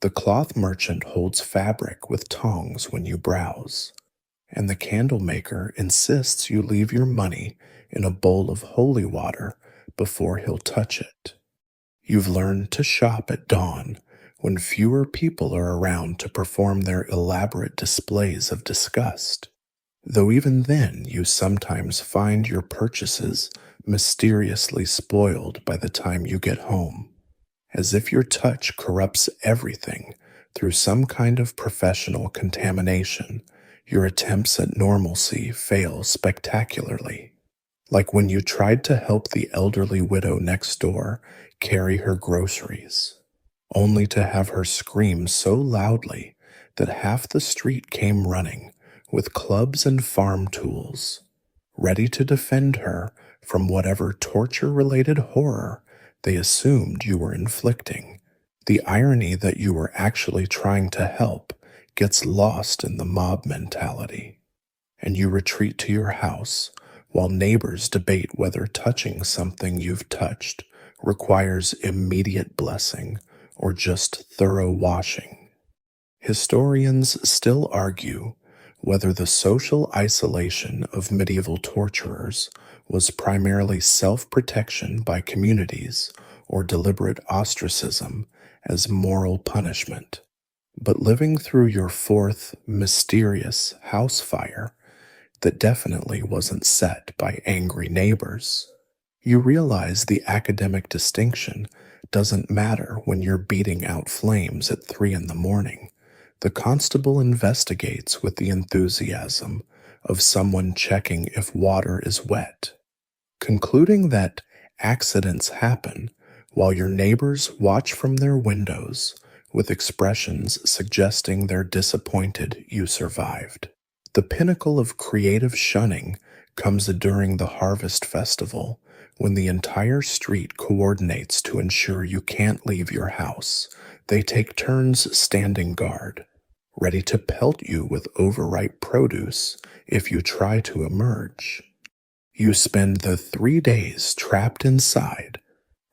S1: The cloth merchant holds fabric with tongs when you browse, and the candle maker insists you leave your money in a bowl of holy water before he'll touch it. You've learned to shop at dawn when fewer people are around to perform their elaborate displays of disgust, though even then you sometimes find your purchases mysteriously spoiled by the time you get home, as if your touch corrupts everything through some kind of professional contamination. Your attempts at normalcy fail spectacularly, like when you tried to help the elderly widow next door carry her groceries, only to have her scream so loudly that half the street came running with clubs and farm tools, ready to defend her from whatever torture-related horror they assumed you were inflicting. The irony that you were actually trying to help gets lost in the mob mentality, and you retreat to your house while neighbors debate whether touching something you've touched requires immediate blessing or just thorough washing. Historians still argue whether the social isolation of medieval torturers was primarily self-protection by communities or deliberate ostracism as moral punishment. But living through your fourth mysterious house fire that definitely wasn't set by angry neighbors, you realize the academic distinction doesn't matter when you're beating out flames at 3 in the morning. The constable investigates with the enthusiasm of someone checking if water is wet, concluding that accidents happen while your neighbors watch from their windows with expressions suggesting they're disappointed you survived. The pinnacle of creative shunning comes during the harvest festival when the entire street coordinates to ensure you can't leave your house. They take turns standing guard, ready to pelt you with overripe produce if you try to emerge. You spend the 3 days trapped inside,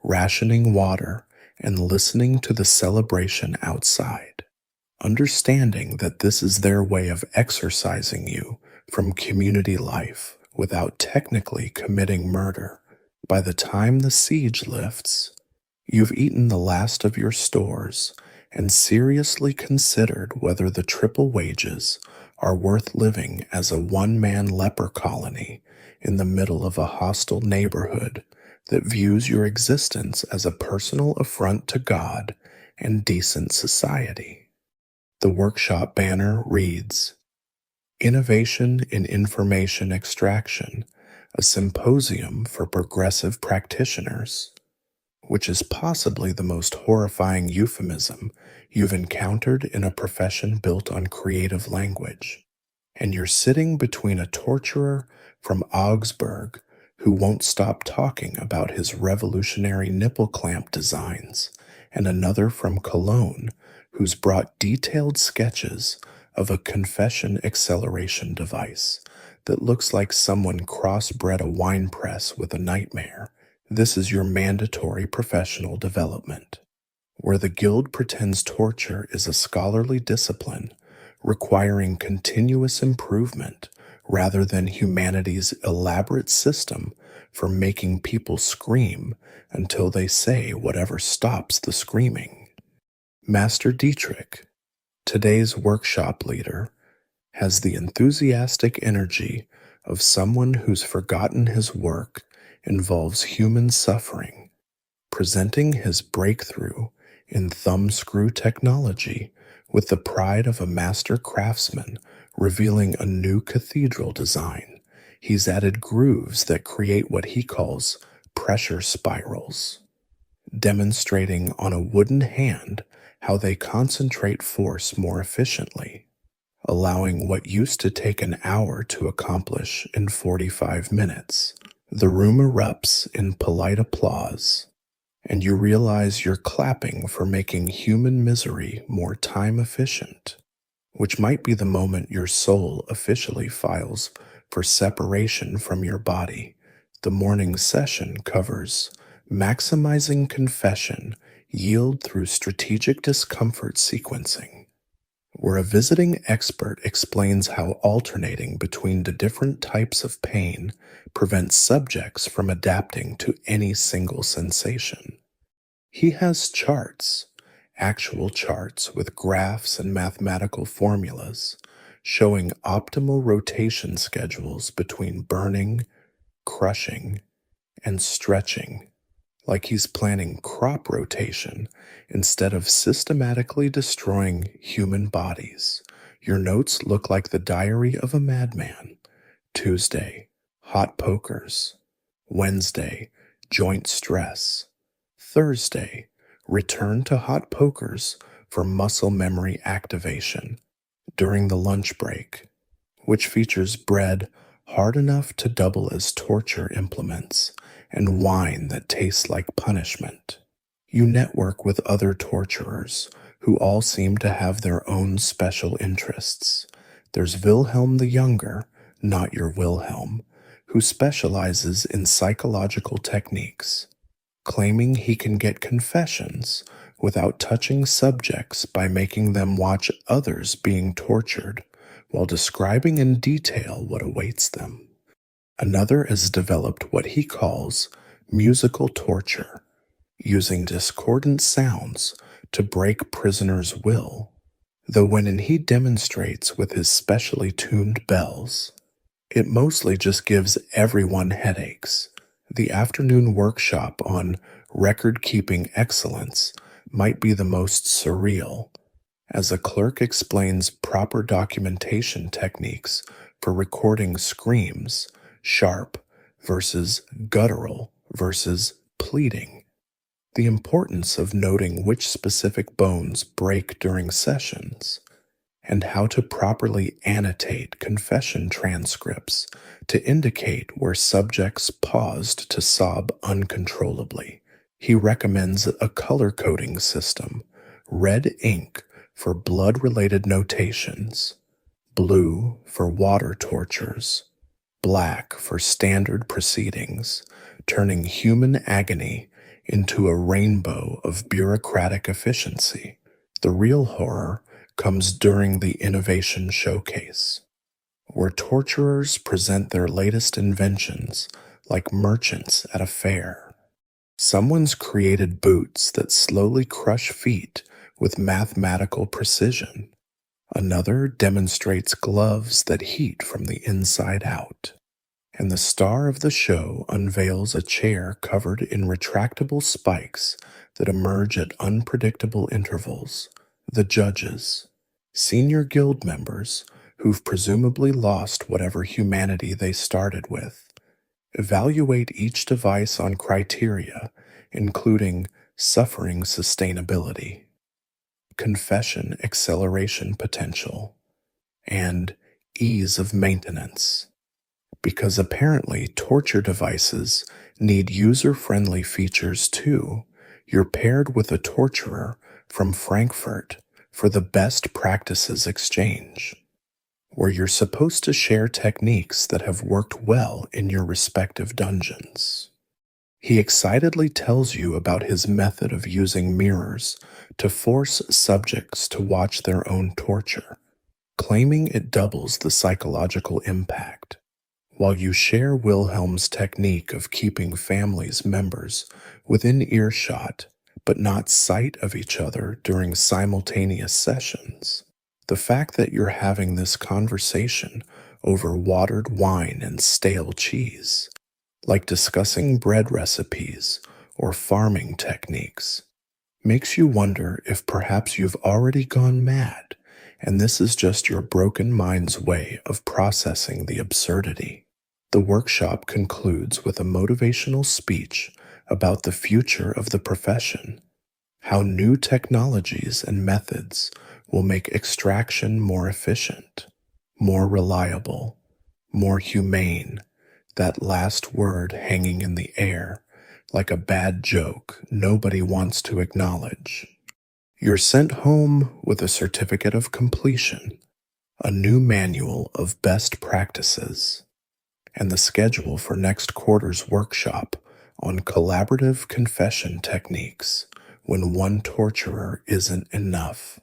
S1: rationing water and listening to the celebration outside, understanding that this is their way of exorcising you from community life without technically committing murder. By the time the siege lifts, you've eaten the last of your stores and seriously considered whether the triple wages are worth living as a one-man leper colony in the middle of a hostile neighborhood that views your existence as a personal affront to God and decent society. The workshop banner reads, Innovation in Information Extraction, a symposium for progressive practitioners, which is possibly the most horrifying euphemism you've encountered in a profession built on creative language. And you're sitting between a torturer from Augsburg who won't stop talking about his revolutionary nipple clamp designs, and another from Cologne who's brought detailed sketches of a confession acceleration device that looks like someone crossbred a wine press with a nightmare. This is your mandatory professional development, where the guild pretends torture is a scholarly discipline requiring continuous improvement rather than humanity's elaborate system for making people scream until they say whatever stops the screaming. Master Dietrich, today's workshop leader, has the enthusiastic energy of someone who's forgotten his work involves human suffering, presenting his breakthrough in thumbscrew technology with the pride of a master craftsman revealing a new cathedral design. He's added grooves that create what he calls pressure spirals, demonstrating on a wooden hand how they concentrate force more efficiently, allowing what used to take an hour to accomplish in 45 minutes. The room erupts in polite applause, and you realize you're clapping for making human misery more time efficient, which might be the moment your soul officially files for separation from your body. The morning session covers maximizing confession yield through strategic discomfort sequencing, where a visiting expert explains how alternating between the different types of pain prevents subjects from adapting to any single sensation. He has charts, actual charts with graphs and mathematical formulas, showing optimal rotation schedules between burning, crushing, and stretching, like he's planning crop rotation instead of systematically destroying human bodies. Your notes look like the diary of a madman. Tuesday, hot pokers. Wednesday, joint stress. Thursday, return to hot pokers for muscle memory activation during the lunch break, which features bread hard enough to double as torture implements and wine that tastes like punishment. You network with other torturers who all seem to have their own special interests. There's Wilhelm the Younger, not your Wilhelm, who specializes in psychological techniques. claiming he can get confessions without touching subjects by making them watch others being tortured while describing in detail what awaits them. Another has developed what he calls musical torture, using discordant sounds to break prisoners' will, though when he demonstrates with his specially tuned bells, it mostly just gives everyone headaches. The afternoon workshop on record-keeping excellence might be the most surreal, as a clerk explains proper documentation techniques for recording screams, sharp versus guttural versus pleading, the importance of noting which specific bones break during sessions, and how to properly annotate confession transcripts to indicate where subjects paused to sob uncontrollably. He recommends a color coding system, red ink for blood-related notations, blue for water tortures, black for standard proceedings, turning human agony into a rainbow of bureaucratic efficiency. The real horror comes during the innovation showcase, where torturers present their latest inventions like merchants at a fair. Someone's created boots that slowly crush feet with mathematical precision. Another demonstrates gloves that heat from the inside out. And the star of the show unveils a chair covered in retractable spikes that emerge at unpredictable intervals. The judges, senior guild members who've presumably lost whatever humanity they started with, evaluate each device on criteria including suffering sustainability, confession acceleration potential, and ease of maintenance. Because apparently torture devices need user-friendly features too, you're paired with a torturer from Frankfurt for the best practices exchange, where you're supposed to share techniques that have worked well in your respective dungeons. He excitedly tells you about his method of using mirrors to force subjects to watch their own torture, claiming it doubles the psychological impact, while you share Wilhelm's technique of keeping families members within earshot but not sight of each other during simultaneous sessions. The fact that you're having this conversation over watered wine and stale cheese, like discussing bread recipes or farming techniques, makes you wonder if perhaps you've already gone mad and this is just your broken mind's way of processing the absurdity. The workshop concludes with a motivational speech about the future of the profession, how new technologies and methods will make extraction more efficient, more reliable, more humane, that last word hanging in the air like a bad joke nobody wants to acknowledge. You're sent home with a certificate of completion, a new manual of best practices, and the schedule for next quarter's workshop on collaborative confession techniques when one torturer isn't enough.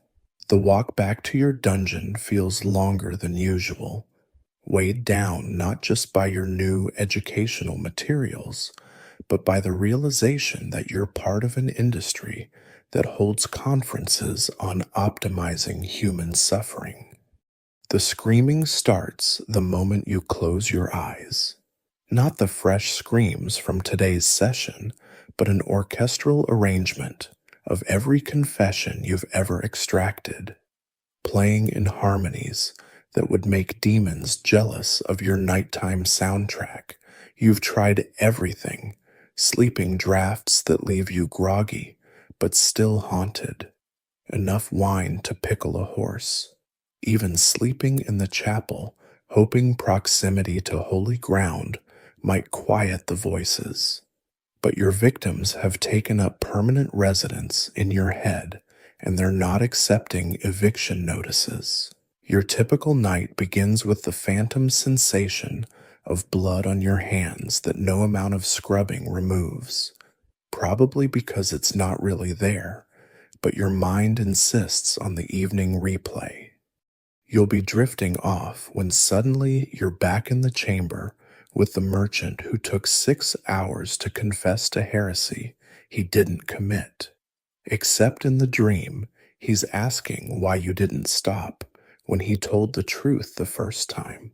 S1: The walk back to your dungeon feels longer than usual, weighed down not just by your new educational materials, but by the realization that you're part of an industry that holds conferences on optimizing human suffering. The screaming starts the moment you close your eyes. Not the fresh screams from today's session, but an orchestral arrangement of every confession you've ever extracted, playing in harmonies that would make demons jealous of your nighttime soundtrack. You've tried everything, sleeping drafts that leave you groggy, but still haunted, enough wine to pickle a horse, even sleeping in the chapel, hoping proximity to holy ground might quiet the voices. But your victims have taken up permanent residence in your head, and they're not accepting eviction notices. Your typical night begins with the phantom sensation of blood on your hands that no amount of scrubbing removes. probably because it's not really there, but your mind insists on the evening replay. You'll be drifting off when suddenly you're back in the chamber with the merchant who took 6 hours to confess to heresy he didn't commit. Except in the dream, he's asking why you didn't stop when he told the truth the first time.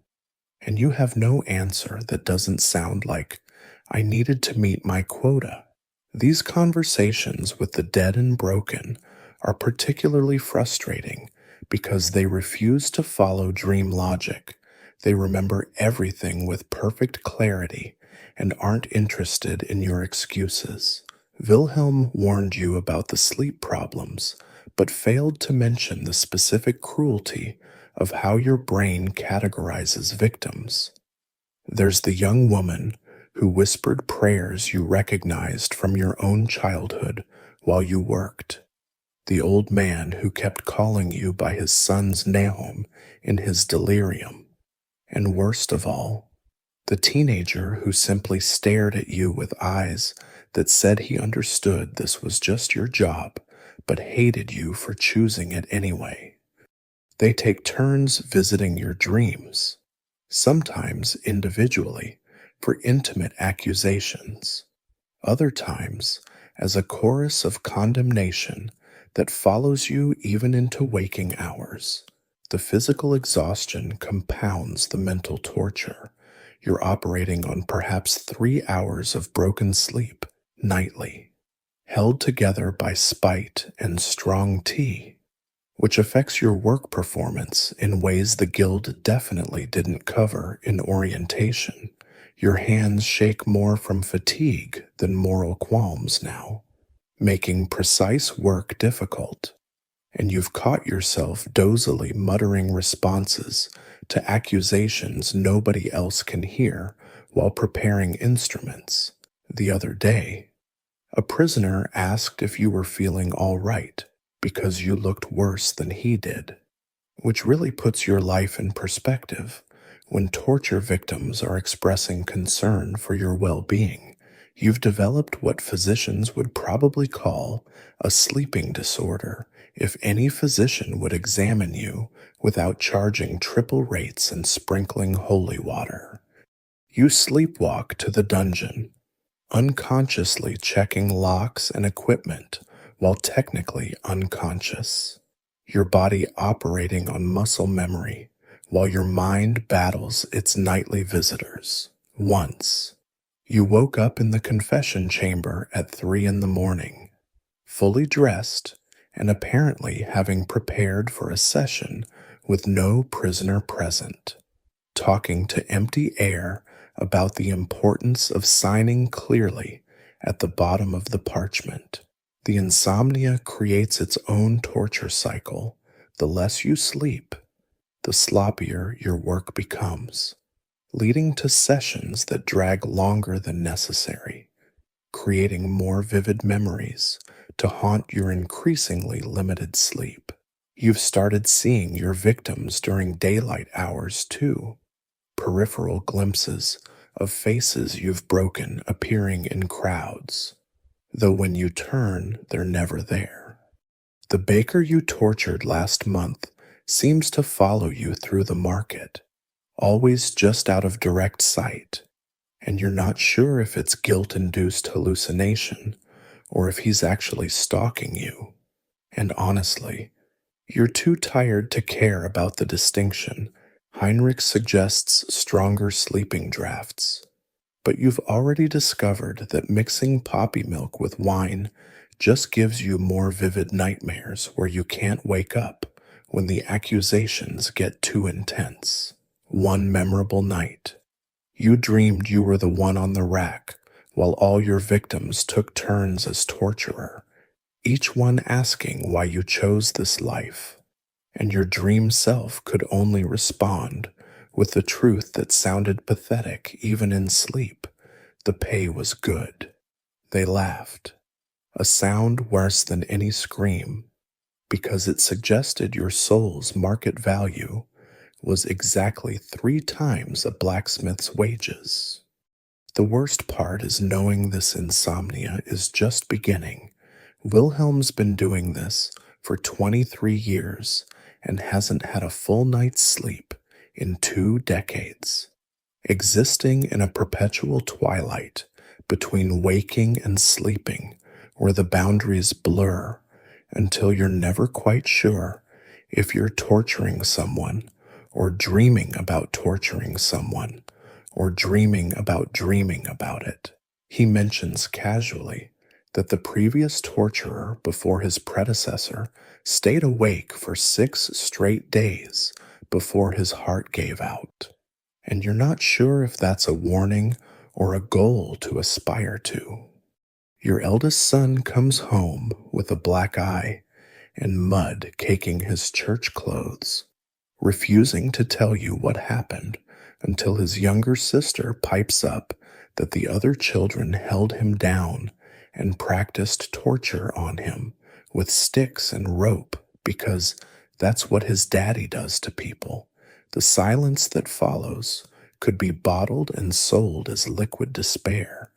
S1: And you have no answer that doesn't sound like, I needed to meet my quota. These conversations with the dead and broken are particularly frustrating because they refuse to follow dream logic. They remember everything with perfect clarity and aren't interested in your excuses. Wilhelm warned you about the sleep problems, but failed to mention the specific cruelty of how your brain categorizes victims. There's the young woman who whispered prayers you recognized from your own childhood while you worked. The old man who kept calling you by his son's name in his delirium. And worst of all, the teenager who simply stared at you with eyes that said he understood this was just your job, but hated you for choosing it anyway. They take turns visiting your dreams, sometimes individually, for intimate accusations, other times as a chorus of condemnation that follows you even into waking hours. The physical exhaustion compounds the mental torture. You're operating on perhaps 3 hours of broken sleep nightly, held together by spite and strong tea, which affects your work performance in ways the guild definitely didn't cover in orientation. Your hands shake more from fatigue than moral qualms now, making precise work difficult, and you've caught yourself dozily muttering responses to accusations nobody else can hear while preparing instruments. The other day, a prisoner asked if you were feeling all right because you looked worse than he did, which really puts your life in perspective. When torture victims are expressing concern for your well-being, you've developed what physicians would probably call a sleeping disorder if any physician would examine you without charging triple rates and sprinkling holy water. You sleepwalk to the dungeon, unconsciously checking locks and equipment while technically unconscious, your body operating on muscle memory while your mind battles its nightly visitors. Once, you woke up in the confession chamber at 3 a.m, fully dressed and apparently having prepared for a session with no prisoner present, talking to empty air about the importance of signing clearly at the bottom of the parchment. The insomnia creates its own torture cycle. The less you sleep, the sloppier your work becomes, leading to sessions that drag longer than necessary, creating more vivid memories to haunt your increasingly limited sleep. You've started seeing your victims during daylight hours too, peripheral glimpses of faces you've broken appearing in crowds, though when you turn, they're never there. The baker you tortured last month seems to follow you through the market, always just out of direct sight, and you're not sure if it's guilt-induced hallucination or if he's actually stalking you. And honestly, you're too tired to care about the distinction. Heinrich suggests stronger sleeping drafts, but you've already discovered that mixing poppy milk with wine just gives you more vivid nightmares where you can't wake up when the accusations get too intense. One memorable night, you dreamed you were the one on the rack while all your victims took turns as torturer, each one asking why you chose this life, and your dream self could only respond with the truth that sounded pathetic even in sleep. The pay was good. They laughed, a sound worse than any scream, because it suggested your soul's market value was exactly 3 times a blacksmith's wages. The worst part is knowing this insomnia is just beginning. Wilhelm's been doing this for 23 years and hasn't had a full night's sleep in 2 decades, existing in a perpetual twilight between waking and sleeping, where the boundaries blur until you're never quite sure if you're torturing someone or dreaming about torturing someone or dreaming about it. He mentions casually that the previous torturer before his predecessor stayed awake for 6 straight days before his heart gave out. And you're not sure if that's a warning or a goal to aspire to. Your eldest son comes home with a black eye and mud caking his church clothes, refusing to tell you what happened until his younger sister pipes up that the other children held him down and practiced torture on him with sticks and rope because that's what his daddy does to people. The silence that follows could be bottled and sold as liquid despair,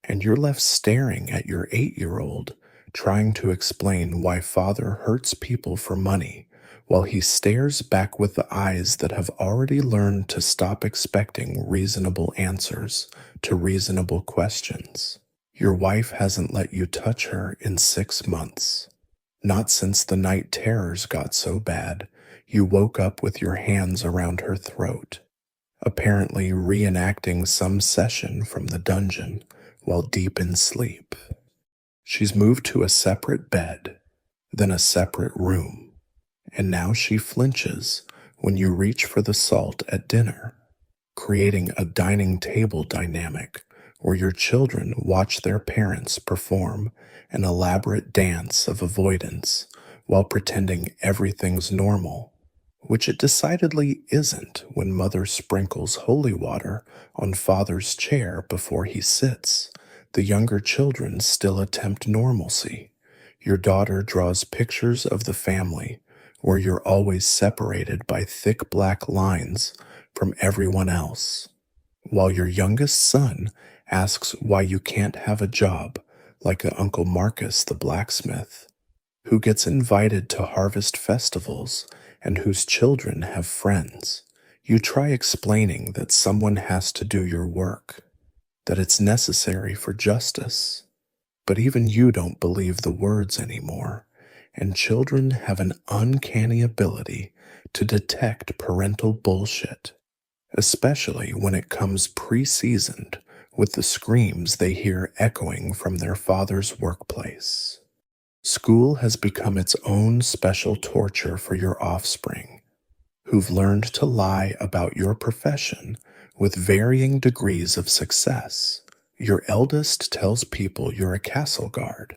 S1: and you're left staring at your 8-year-old trying to explain why father hurts people for money while he stares back with the eyes that have already learned to stop expecting reasonable answers to reasonable questions. Your wife hasn't let you touch her in 6 months. Not since the night terrors got so bad you woke up with your hands around her throat, apparently reenacting some session from the dungeon while deep in sleep. She's moved to a separate bed, then a separate room, and now she flinches when you reach for the salt at dinner, creating a dining table dynamic where your children watch their parents perform an elaborate dance of avoidance while pretending everything's normal, which it decidedly isn't when mother sprinkles holy water on father's chair before he sits. The younger children still attempt normalcy. Your daughter draws pictures of the family where you're always separated by thick black lines from everyone else, while your youngest son asks why you can't have a job like Uncle Marcus the blacksmith, who gets invited to harvest festivals and whose children have friends. You try explaining that someone has to do your work, that it's necessary for justice, but even you don't believe the words anymore, and children have an uncanny ability to detect parental bullshit, especially when it comes pre-seasoned with the screams they hear echoing from their father's workplace. School has become its own special torture for your offspring, who've learned to lie about your profession with varying degrees of success. Your eldest tells people you're a castle guard,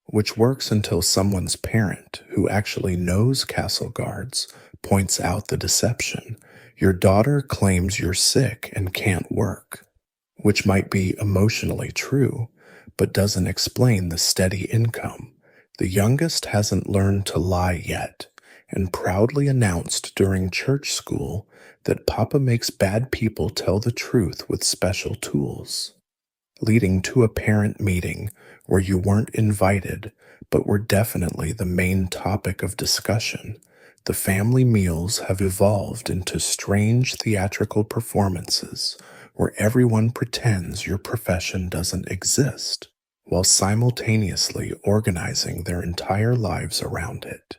S1: which works until someone's parent, who actually knows castle guards, points out the deception. Your daughter claims you're sick and can't work, which might be emotionally true, but doesn't explain the steady income. The youngest hasn't learned to lie yet, and proudly announced during church school that Papa makes bad people tell the truth with special tools, leading to a parent meeting where you weren't invited but were definitely the main topic of discussion. The family meals have evolved into strange theatrical performances where everyone pretends your profession doesn't exist, while simultaneously organizing their entire lives around it.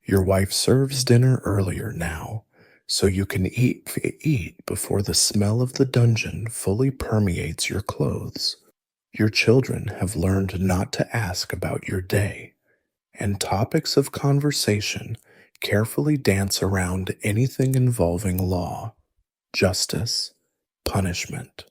S1: Your wife serves dinner earlier now, so you can eat before the smell of the dungeon fully permeates your clothes. Your children have learned not to ask about your day, and topics of conversation carefully dance around anything involving law, justice, punishment,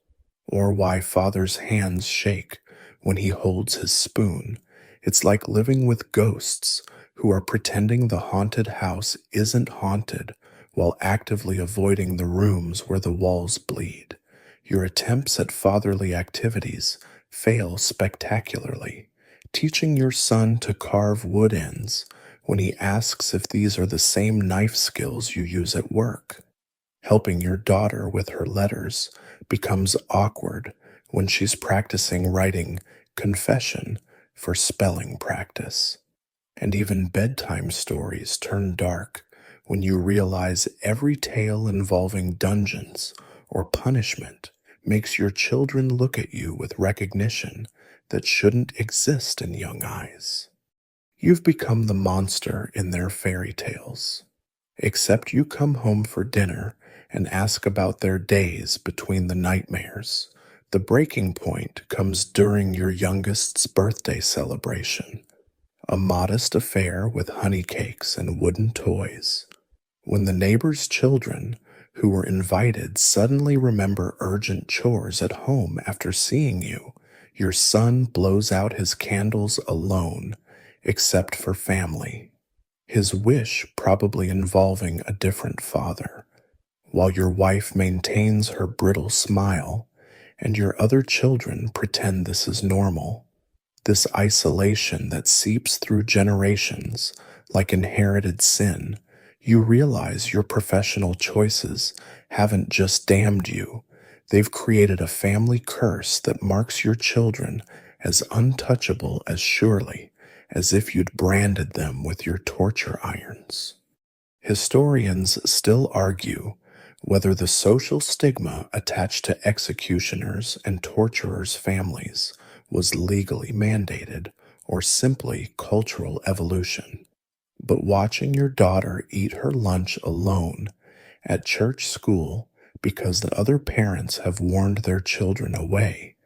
S1: or why father's hands shake when he holds his spoon. It's like living with ghosts who are pretending the haunted house isn't haunted while actively avoiding the rooms where the walls bleed. Your attempts at fatherly activities fail spectacularly, teaching your son to carve wood ends when he asks if these are the same knife skills you use at work. Helping your daughter with her letters becomes awkward when she's practicing writing confession for spelling practice. And even bedtime stories turn dark when you realize every tale involving dungeons or punishment makes your children look at you with recognition that shouldn't exist in young eyes. You've become the monster in their fairy tales, except you come home for dinner and ask about their days between the nightmares. The breaking point comes during your youngest's birthday celebration, a modest affair with honey cakes and wooden toys. When the neighbor's children who were invited suddenly remember urgent chores at home after seeing you, your son blows out his candles alone, except for family, his wish probably involving a different father, while your wife maintains her brittle smile and your other children pretend this is normal. This isolation that seeps through generations like inherited sin, you realize your professional choices haven't just damned you, they've created a family curse that marks your children as untouchable as surely as if you'd branded them with your torture irons. Historians still argue whether the social stigma attached to executioners and torturers' families was legally mandated or simply cultural evolution. But watching your daughter eat her lunch alone at church school because the other parents have warned their children away,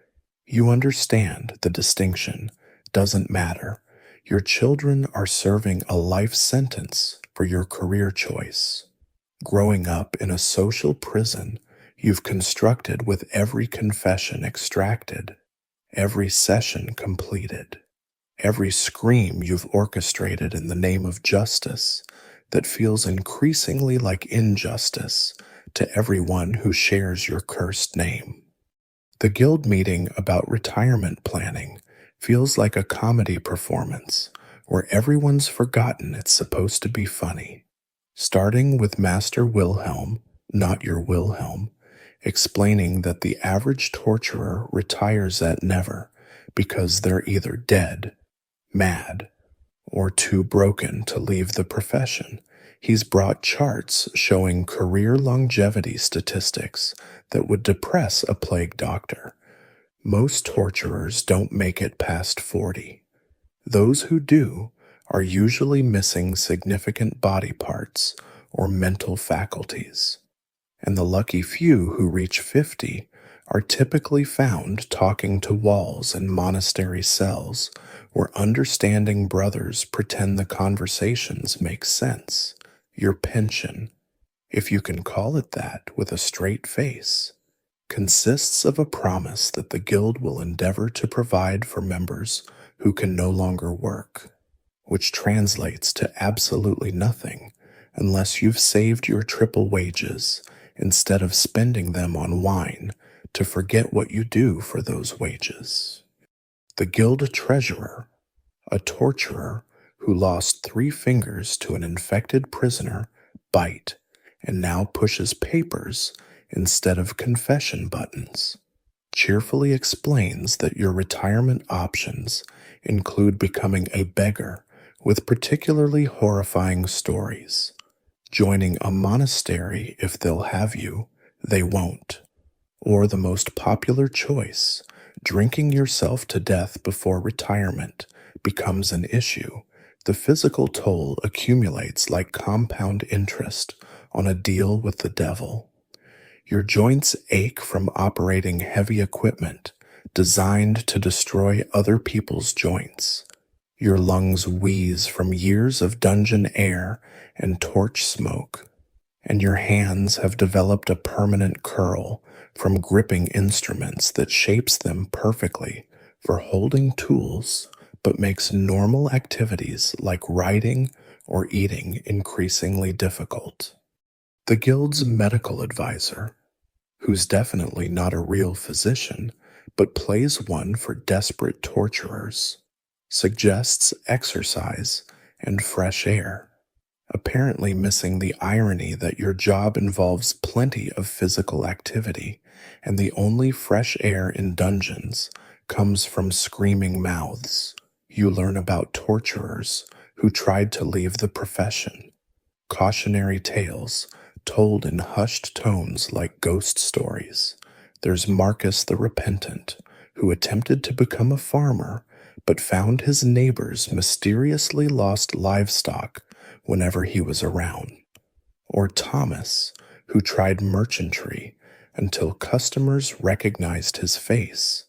S1: you understand the distinction doesn't matter. Your children are serving a life sentence for your career choice. Growing up in a social prison you've constructed with every confession extracted, every session completed, every scream you've orchestrated in the name of justice that feels increasingly like injustice to everyone who shares your cursed name. The guild meeting about retirement planning feels like a comedy performance where everyone's forgotten it's supposed to be funny. Starting with Master Wilhelm, not your Wilhelm, explaining that the average torturer retires at never because they're either dead, mad, or too broken to leave the profession. He's brought charts showing career longevity statistics that would depress a plague doctor. Most torturers don't make it past 40. Those who do are usually missing significant body parts or mental faculties, and the lucky few who reach 50 are typically found talking to walls in monastery cells where understanding brothers pretend the conversations make sense. Your pension, if you can call it that with a straight face, consists of a promise that the guild will endeavor to provide for members who can no longer work, which translates to absolutely nothing unless you've saved your triple wages instead of spending them on wine to forget what you do for those wages. The guild treasurer, a torturer who lost 3 fingers to an infected prisoner bite and now pushes papers instead of confession buttons, cheerfully explains that your retirement options include becoming a beggar with particularly horrifying stories, joining a monastery if they'll have you, they won't, or the most popular choice, drinking yourself to death before retirement, becomes an issue. The physical toll accumulates like compound interest on a deal with the devil. Your joints ache from operating heavy equipment designed to destroy other people's joints. Your lungs wheeze from years of dungeon air and torch smoke, and your hands have developed a permanent curl from gripping instruments that shapes them perfectly for holding tools but makes normal activities like writing or eating increasingly difficult. The guild's medical advisor, who's definitely not a real physician but plays one for desperate torturers, suggests exercise and fresh air, apparently missing the irony that your job involves plenty of physical activity, and the only fresh air in dungeons comes from screaming mouths. You learn about torturers who tried to leave the profession, cautionary tales told in hushed tones like ghost stories. There's Marcus the Repentant, who attempted to become a farmer but found his neighbors mysteriously lost livestock whenever he was around. Or Thomas, who tried merchantry until customers recognized his face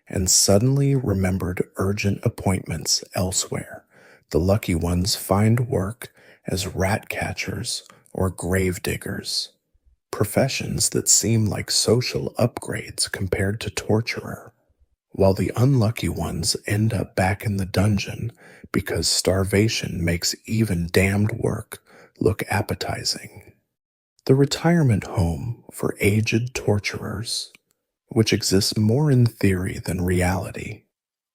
S1: and suddenly remembered urgent appointments elsewhere. The lucky ones find work as rat catchers or grave diggers, professions that seem like social upgrades compared to torturer, while the unlucky ones end up back in the dungeon because starvation makes even damned work look appetizing. The retirement home for aged torturers, which exists more in theory than reality,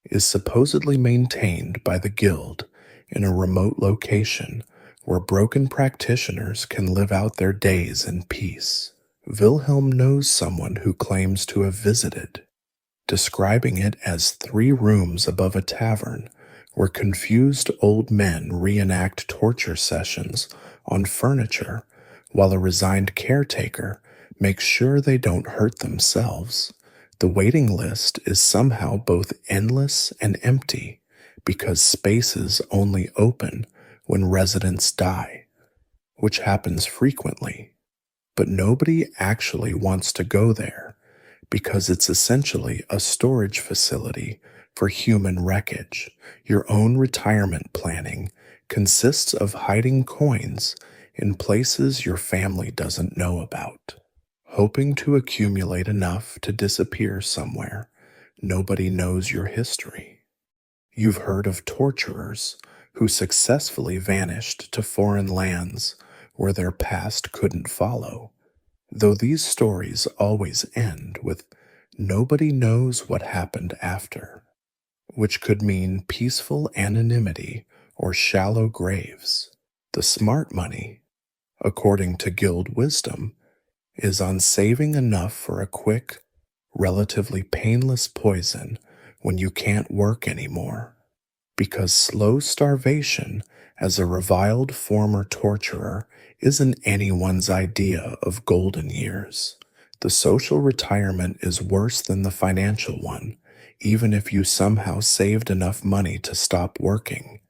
S1: is supposedly maintained by the guild in a remote location where broken practitioners can live out their days in peace. Wilhelm knows someone who claims to have visited, describing it as 3 rooms above a tavern where confused old men reenact torture sessions on furniture while a resigned caretaker makes sure they don't hurt themselves. The waiting list is somehow both endless and empty because spaces only open when residents die, which happens frequently. But nobody actually wants to go there because it's essentially a storage facility for human wreckage. Your own retirement planning consists of hiding coins in places your family doesn't know about, hoping to accumulate enough to disappear somewhere. Nobody knows your history. You've heard of torturers who successfully vanished to foreign lands where their past couldn't follow, though these stories always end with nobody knows what happened after, which could mean peaceful anonymity or shallow graves. The smart money, according to guild wisdom, is on saving enough for a quick, relatively painless poison when you can't work anymore, because slow starvation as a reviled former torturer isn't anyone's idea of golden years. The social retirement is worse than the financial one. Even if you somehow saved enough money to stop working,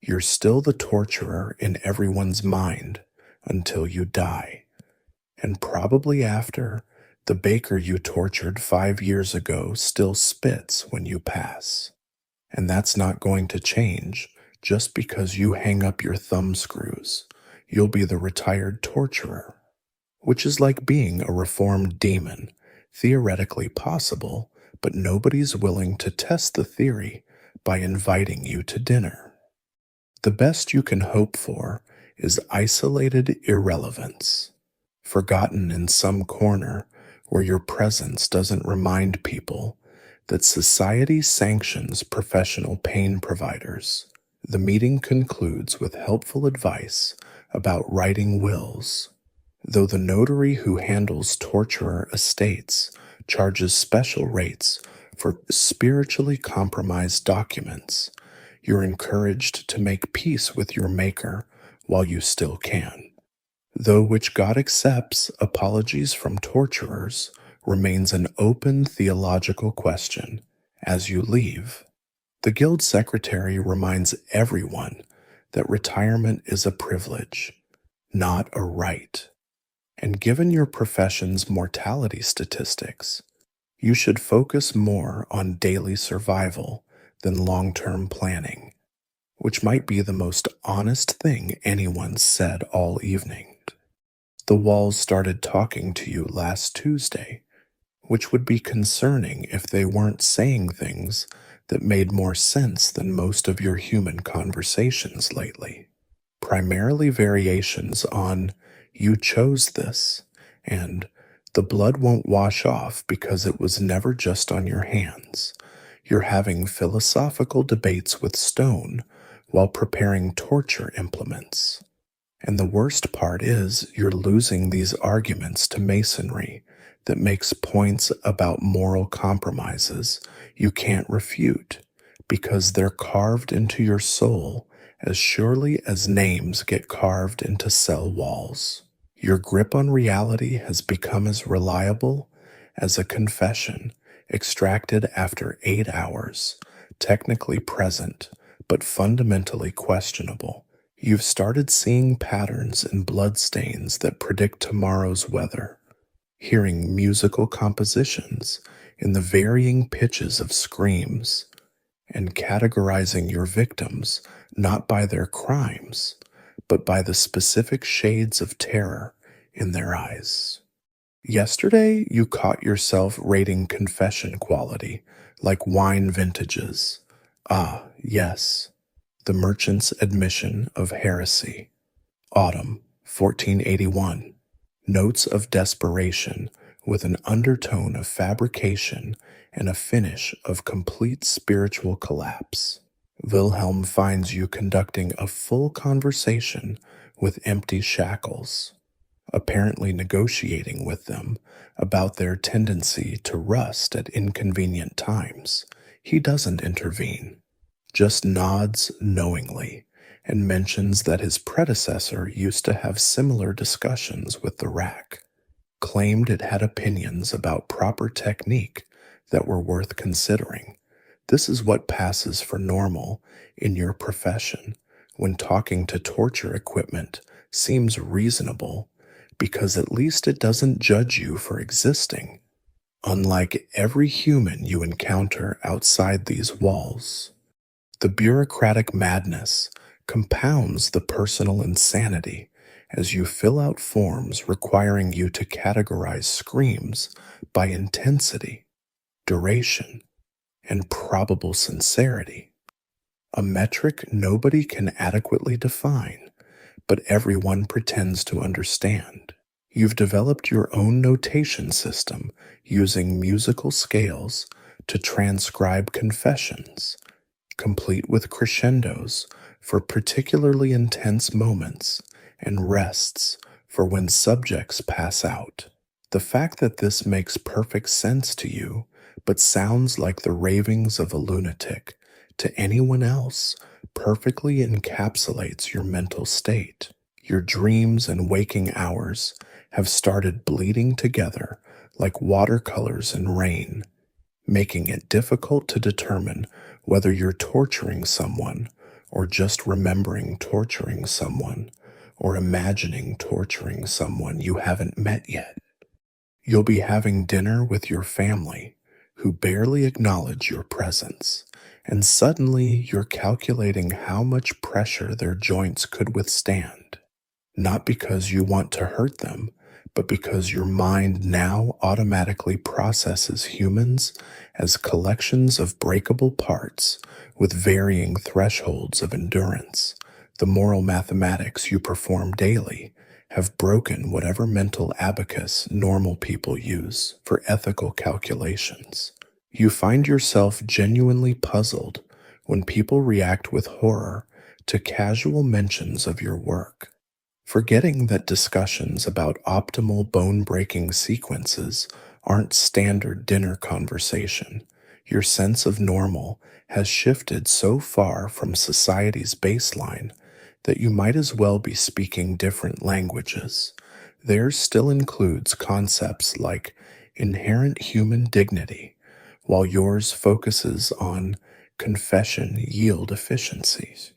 S1: you're still the torturer in everyone's mind until you die. And probably after, the baker you tortured 5 years ago still spits when you pass. And that's not going to change just because you hang up your thumb screws. You'll be the retired torturer, which is like being a reformed demon, theoretically possible, but nobody's willing to test the theory by inviting you to dinner. The best you can hope for is isolated irrelevance, forgotten in some corner where your presence doesn't remind people that society sanctions professional pain providers. The meeting concludes with helpful advice about writing wills, though the notary who handles torturer estates charges special rates for spiritually compromised documents. You're encouraged to make peace with your maker while you still can, though which God accepts apologies from torturers remains an open theological question. As you leave, the guild secretary reminds everyone that retirement is a privilege, not a right. And given your profession's mortality statistics, you should focus more on daily survival than long-term planning, which might be the most honest thing anyone's said all evening. The walls started talking to you last Tuesday, which would be concerning if they weren't saying things that made more sense than most of your human conversations lately. Primarily variations on "you chose this" and "the blood won't wash off because it was never just on your hands." You're having philosophical debates with stone while preparing torture implements. And the worst part is you're losing these arguments to masonry that makes points about moral compromises you can't refute because they're carved into your soul as surely as names get carved into cell walls. Your grip on reality has become as reliable as a confession extracted after 8 hours, technically present, but fundamentally questionable. You've started seeing patterns in bloodstains that predict tomorrow's weather, hearing musical compositions in the varying pitches of screams, and categorizing your victims not by their crimes, but by the specific shades of terror in their eyes. Yesterday, you caught yourself rating confession quality like wine vintages. Ah, yes, the merchant's admission of heresy. Autumn, 1481. Notes of desperation with an undertone of fabrication and a finish of complete spiritual collapse. Wilhelm finds you conducting a full conversation with empty shackles, apparently negotiating with them about their tendency to rust at inconvenient times. He doesn't intervene, just nods knowingly and mentions that his predecessor used to have similar discussions with the rack, claimed it had opinions about proper technique that were worth considering. This is what passes for normal in your profession when talking to torture equipment seems reasonable because at least it doesn't judge you for existing, unlike every human you encounter outside these walls. The bureaucratic madness compounds the personal insanity as you fill out forms requiring you to categorize screams by intensity, duration, and probable sincerity, a metric nobody can adequately define, but everyone pretends to understand. You've developed your own notation system using musical scales to transcribe confessions, complete with crescendos for particularly intense moments and rests for when subjects pass out. The fact that this makes perfect sense to you but sounds like the ravings of a lunatic to anyone else perfectly encapsulates your mental state. Your dreams and waking hours have started bleeding together like watercolors in rain, making it difficult to determine whether you're torturing someone or just remembering torturing someone or imagining torturing someone you haven't met yet. You'll be having dinner with your family, who barely acknowledge your presence, and suddenly you're calculating how much pressure their joints could withstand, not because you want to hurt them, but because your mind now automatically processes humans as collections of breakable parts with varying thresholds of endurance. The moral mathematics you perform daily have broken whatever mental abacus normal people use for ethical calculations. You find yourself genuinely puzzled when people react with horror to casual mentions of your work, forgetting that discussions about optimal bone-breaking sequences aren't standard dinner conversation. Your sense of normal has shifted so far from society's baseline that you might as well be speaking different languages. Theirs still includes concepts like inherent human dignity, while yours focuses on confession yield efficiencies.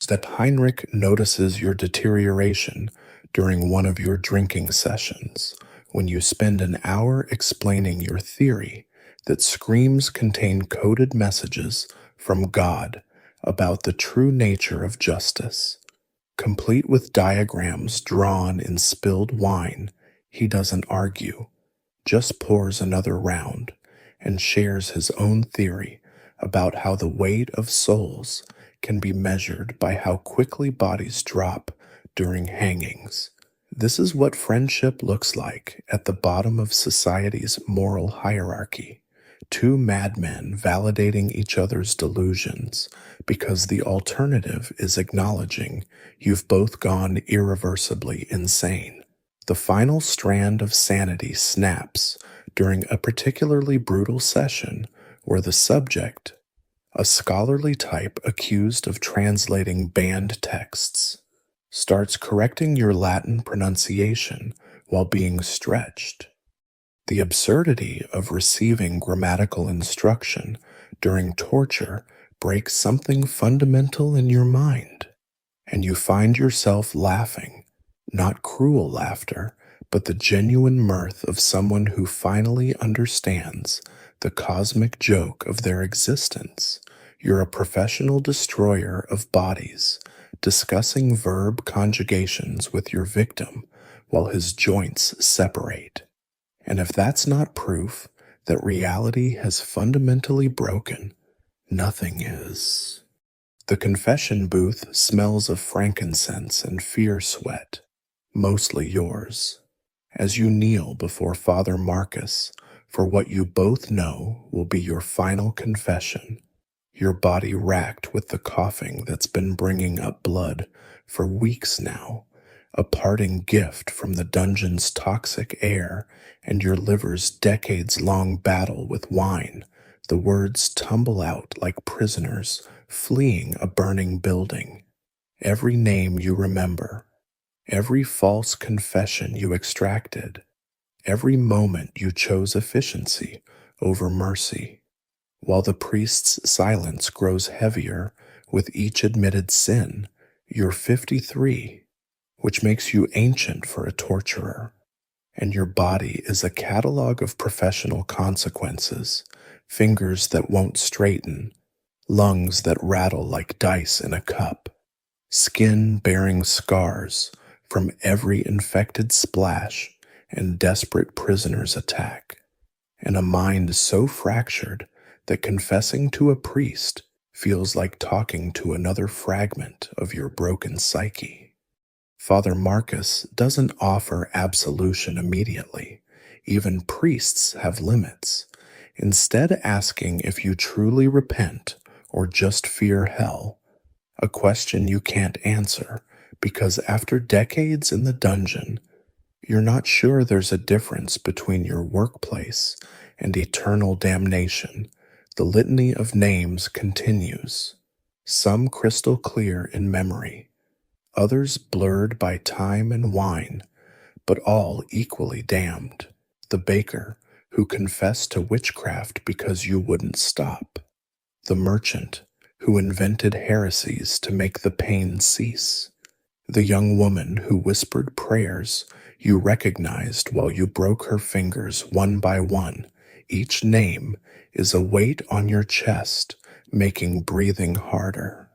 S1: That Heinrich notices your deterioration during one of your drinking sessions when you spend an hour explaining your theory that screams contain coded messages from God about the true nature of justice. Complete with diagrams drawn in spilled wine, he doesn't argue, just pours another round and shares his own theory about how the weight of souls can be measured by how quickly bodies drop during hangings. This is what friendship looks like at the bottom of society's moral hierarchy. two madmen validating each other's delusions because the alternative is acknowledging you've both gone irreversibly insane. The final strand of sanity snaps during a particularly brutal session where the subject, a scholarly type accused of translating banned texts, starts correcting your Latin pronunciation while being stretched. The absurdity of receiving grammatical instruction during torture breaks something fundamental in your mind, and you find yourself laughing, not cruel laughter, but the genuine mirth of someone who finally understands the cosmic joke of their existence. You're a professional destroyer of bodies, discussing verb conjugations with your victim while his joints separate. And if that's not proof that reality has fundamentally broken, nothing is. The confession booth smells of frankincense and fear sweat, mostly yours, as you kneel before Father Marcus for what you both know will be your final confession, your body racked with the coughing that's been bringing up blood for weeks now, a parting gift from the dungeon's toxic air and your liver's decades-long battle with wine. The words tumble out like prisoners fleeing a burning building. Every name you remember, every false confession you extracted, every moment you chose efficiency over mercy, while the priest's silence grows heavier with each admitted sin. You're 53, which makes you ancient for a torturer, and your body is a catalog of professional consequences, fingers that won't straighten, lungs that rattle like dice in a cup, skin bearing scars from every infected splash and desperate prisoner's attack, and a mind so fractured that confessing to a priest feels like talking to another fragment of your broken psyche. Father Marcus doesn't offer absolution immediately. Even priests have limits. Instead, asking if you truly repent or just fear hell, a question you can't answer because after decades in the dungeon, you're not sure there's a difference between your workplace and eternal damnation. The litany of names continues, some crystal clear in memory, others blurred by time and wine, but all equally damned. The baker who confessed to witchcraft because you wouldn't stop. The merchant who invented heresies to make the pain cease. The young woman who whispered prayers you recognized while you broke her fingers one by one. Each name is a weight on your chest, making breathing harder.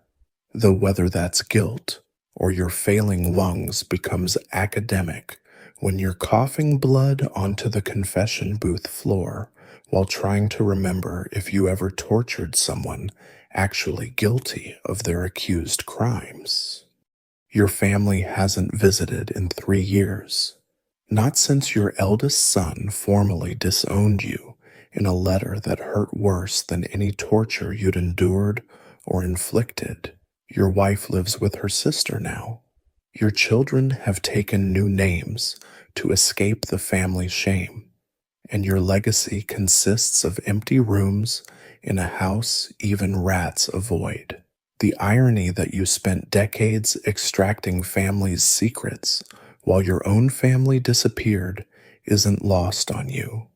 S1: Though whether that's guilt or your failing lungs becomes academic when you're coughing blood onto the confession booth floor while trying to remember if you ever tortured someone actually guilty of their accused crimes. Your family hasn't visited in 3 years, not since your eldest son formally disowned you in a letter that hurt worse than any torture you'd endured or inflicted. Your wife lives with her sister now. Your children have taken new names to escape the family shame, and your legacy consists of empty rooms in a house even rats avoid. The irony that you spent decades extracting families' secrets while your own family disappeared isn't lost on you,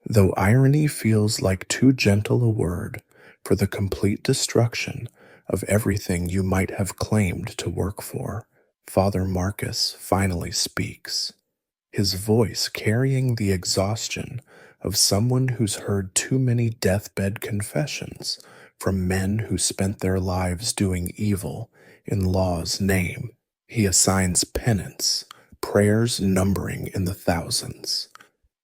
S1: though irony feels like too gentle a word for the complete destruction of everything you might have claimed to work for. Father Marcus finally speaks, his voice carrying the exhaustion of someone who's heard too many deathbed confessions from men who spent their lives doing evil in law's name. He assigns penance, prayers numbering in the thousands,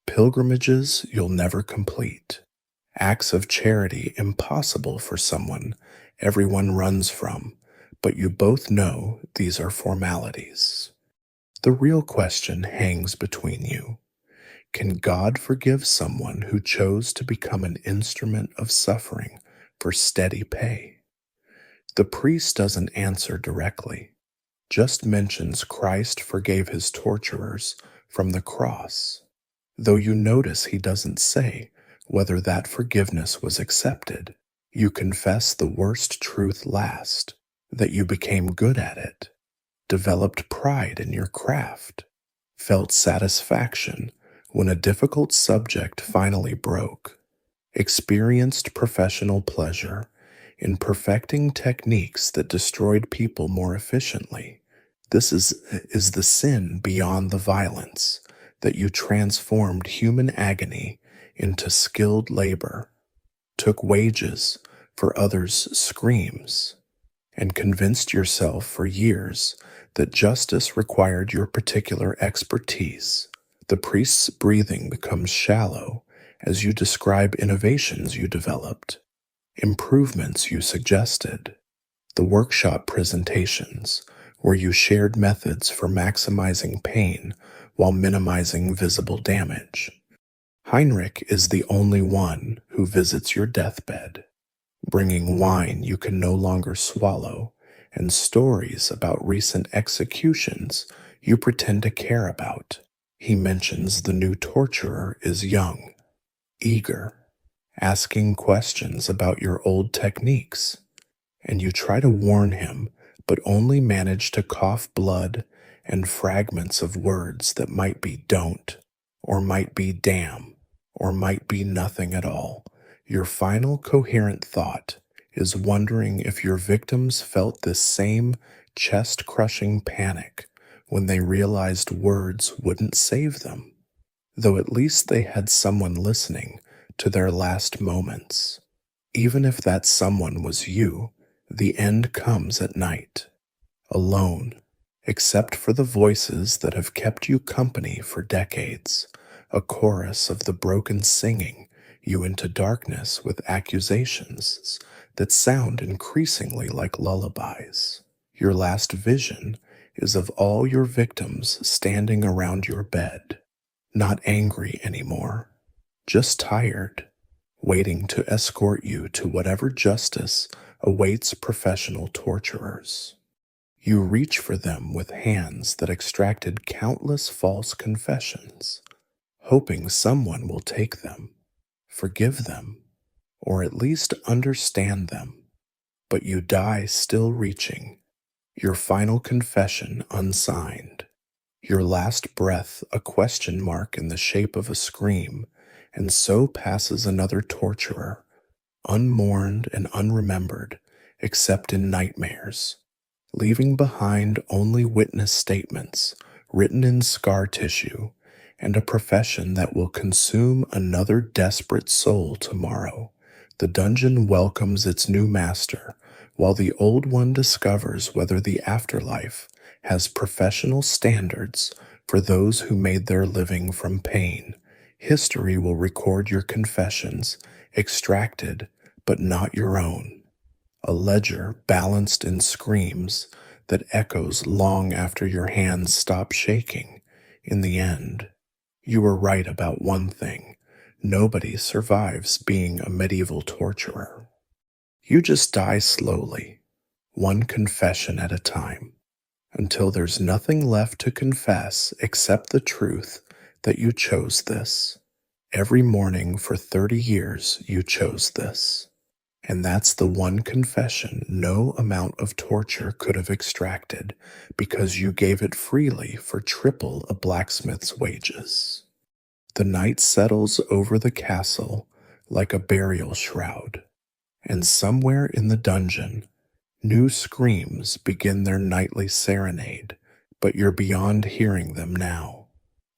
S1: pilgrimages you'll never complete, acts of charity impossible for someone everyone runs from, but you both know these are formalities. The real question hangs between you. Can God forgive someone who chose to become an instrument of suffering for steady pay? The priest doesn't answer directly, just mentions Christ forgave his torturers from the cross, though you notice he doesn't say whether that forgiveness was accepted. You confess the worst truth last, that you became good at it, developed pride in your craft, felt satisfaction when a difficult subject finally broke, experienced professional pleasure in perfecting techniques that destroyed people more efficiently. This is the sin beyond the violence, that you transformed human agony into skilled labor, took wages for others' screams, and convinced yourself for years that justice required your particular expertise. The priest's breathing becomes shallow as you describe innovations you developed, improvements you suggested, the workshop presentations where you shared methods for maximizing pain while minimizing visible damage. Heinrich is the only one who visits your deathbed, bringing wine you can no longer swallow and stories about recent executions you pretend to care about. He mentions the new torturer is young, eager, asking questions about your old techniques, and you try to warn him, but only manage to cough blood and fragments of words that might be don't, or might be damn, or might be nothing at all. Your final coherent thought is wondering if your victims felt this same chest-crushing panic when they realized words wouldn't save them, though at least they had someone listening to their last moments. Even if that someone was you, the end comes at night, alone, except for the voices that have kept you company for decades, a chorus of the broken singing you into darkness with accusations that sound increasingly like lullabies. Your last vision is of all your victims standing around your bed, not angry anymore, just tired, waiting to escort you to whatever justice awaits professional torturers. You reach for them with hands that extracted countless false confessions, hoping someone will take them, forgive them, or at least understand them. But you die still reaching, your final confession unsigned, your last breath a question mark in the shape of a scream, and so passes another torturer, unmourned and unremembered, except in nightmares, leaving behind only witness statements written in scar tissue and a profession that will consume another desperate soul tomorrow. The dungeon welcomes its new master, while the old one discovers whether the afterlife has professional standards for those who made their living from pain. History will record your confessions, extracted but not your own, a ledger balanced in screams that echoes long after your hands stop shaking. In the end, you were right about one thing: nobody survives being a medieval torturer. You just die slowly, one confession at a time, until there's nothing left to confess except the truth that you chose this. Every morning for 30 years you chose this. And that's the one confession no amount of torture could have extracted, because you gave it freely for triple a blacksmith's wages. The night settles over the castle like a burial shroud, and somewhere in the dungeon, new screams begin their nightly serenade, but you're beyond hearing them now,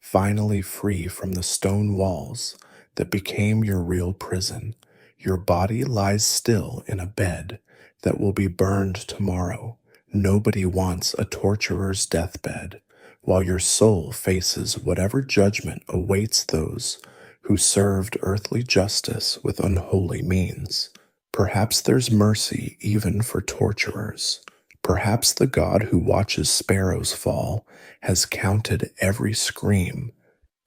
S1: finally free from the stone walls that became your real prison. Your body lies still in a bed that will be burned tomorrow. Nobody wants a torturer's deathbed, while your soul faces whatever judgment awaits those who served earthly justice with unholy means. Perhaps there's mercy even for torturers. Perhaps the God who watches sparrows fall has counted every scream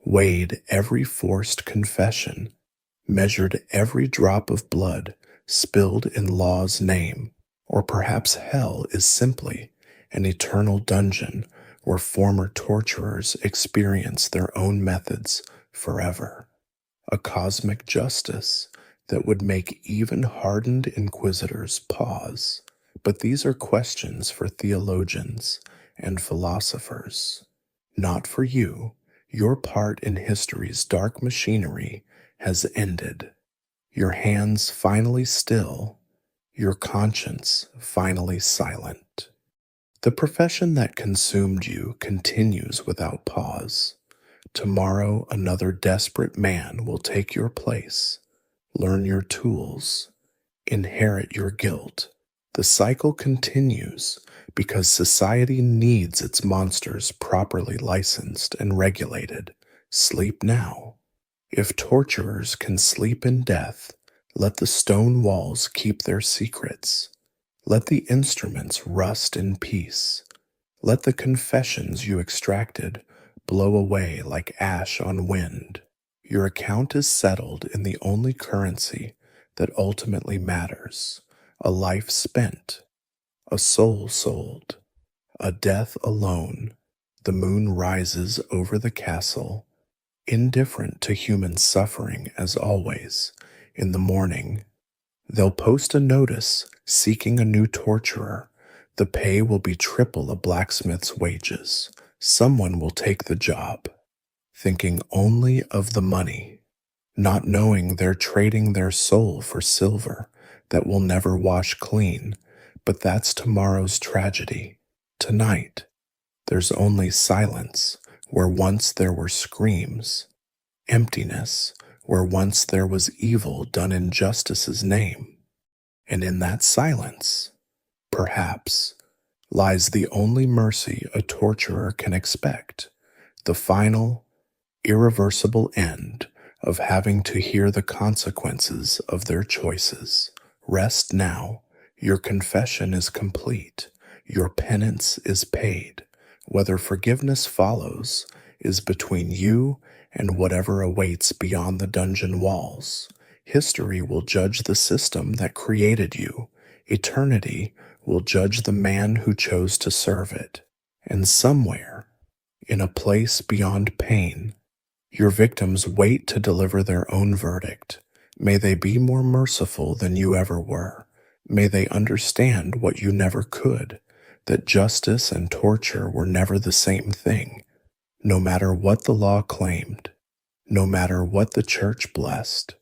S1: weighed every forced confession, measured every drop of blood spilled in law's name. Or perhaps hell is simply an eternal dungeon where former torturers experience their own methods forever. A cosmic justice that would make even hardened inquisitors pause. But these are questions for theologians and philosophers, not for you. Your part in history's dark machinery has ended. Your hands finally still, your conscience finally silent. The profession that consumed you continues without pause. Tomorrow, another desperate man will take your place, learn your tools, inherit your guilt. The cycle continues because society needs its monsters properly licensed and regulated. Sleep now. If torturers can sleep in death, let the stone walls keep their secrets. Let the instruments rust in peace. Let the confessions you extracted blow away like ash on wind. Your account is settled in the only currency that ultimately matters: a life spent, a soul sold, a death alone. The moon rises over the castle, indifferent to human suffering as always. In the morning, they'll post a notice seeking a new torturer. The pay will be triple a blacksmith's wages. Someone will take the job, thinking only of the money, not knowing they're trading their soul for silver that will never wash clean. But that's tomorrow's tragedy. Tonight, there's only silence where once there were screams, emptiness where once there was evil done in justice's name. And in that silence, perhaps, lies the only mercy a torturer can expect: the final, irreversible end of having to hear the consequences of their choices. Rest now. Your confession is complete. Your penance is paid. Whether forgiveness follows is between you and whatever awaits beyond the dungeon walls. History will judge the system that created you. Eternity will judge the man who chose to serve it. And somewhere, in a place beyond pain, your victims wait to deliver their own verdict. May they be more merciful than you ever were. May they understand what you never could, that justice and torture were never the same thing. No matter what the law claimed, no matter what the church blessed,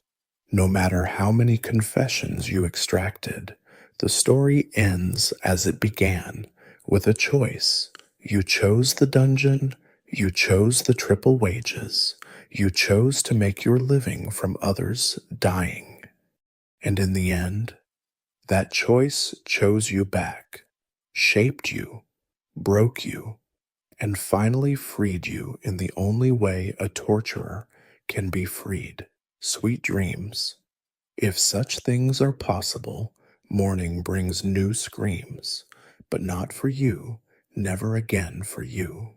S1: no matter how many confessions you extracted, the story ends as it began, with a choice. You chose the dungeon, you chose the triple wages, you chose to make your living from others dying. And in the end, that choice chose you back, shaped you, broke you, and finally freed you in the only way a torturer can be freed. Sweet dreams. If such things are possible, morning brings new screams, but not for you, never again for you.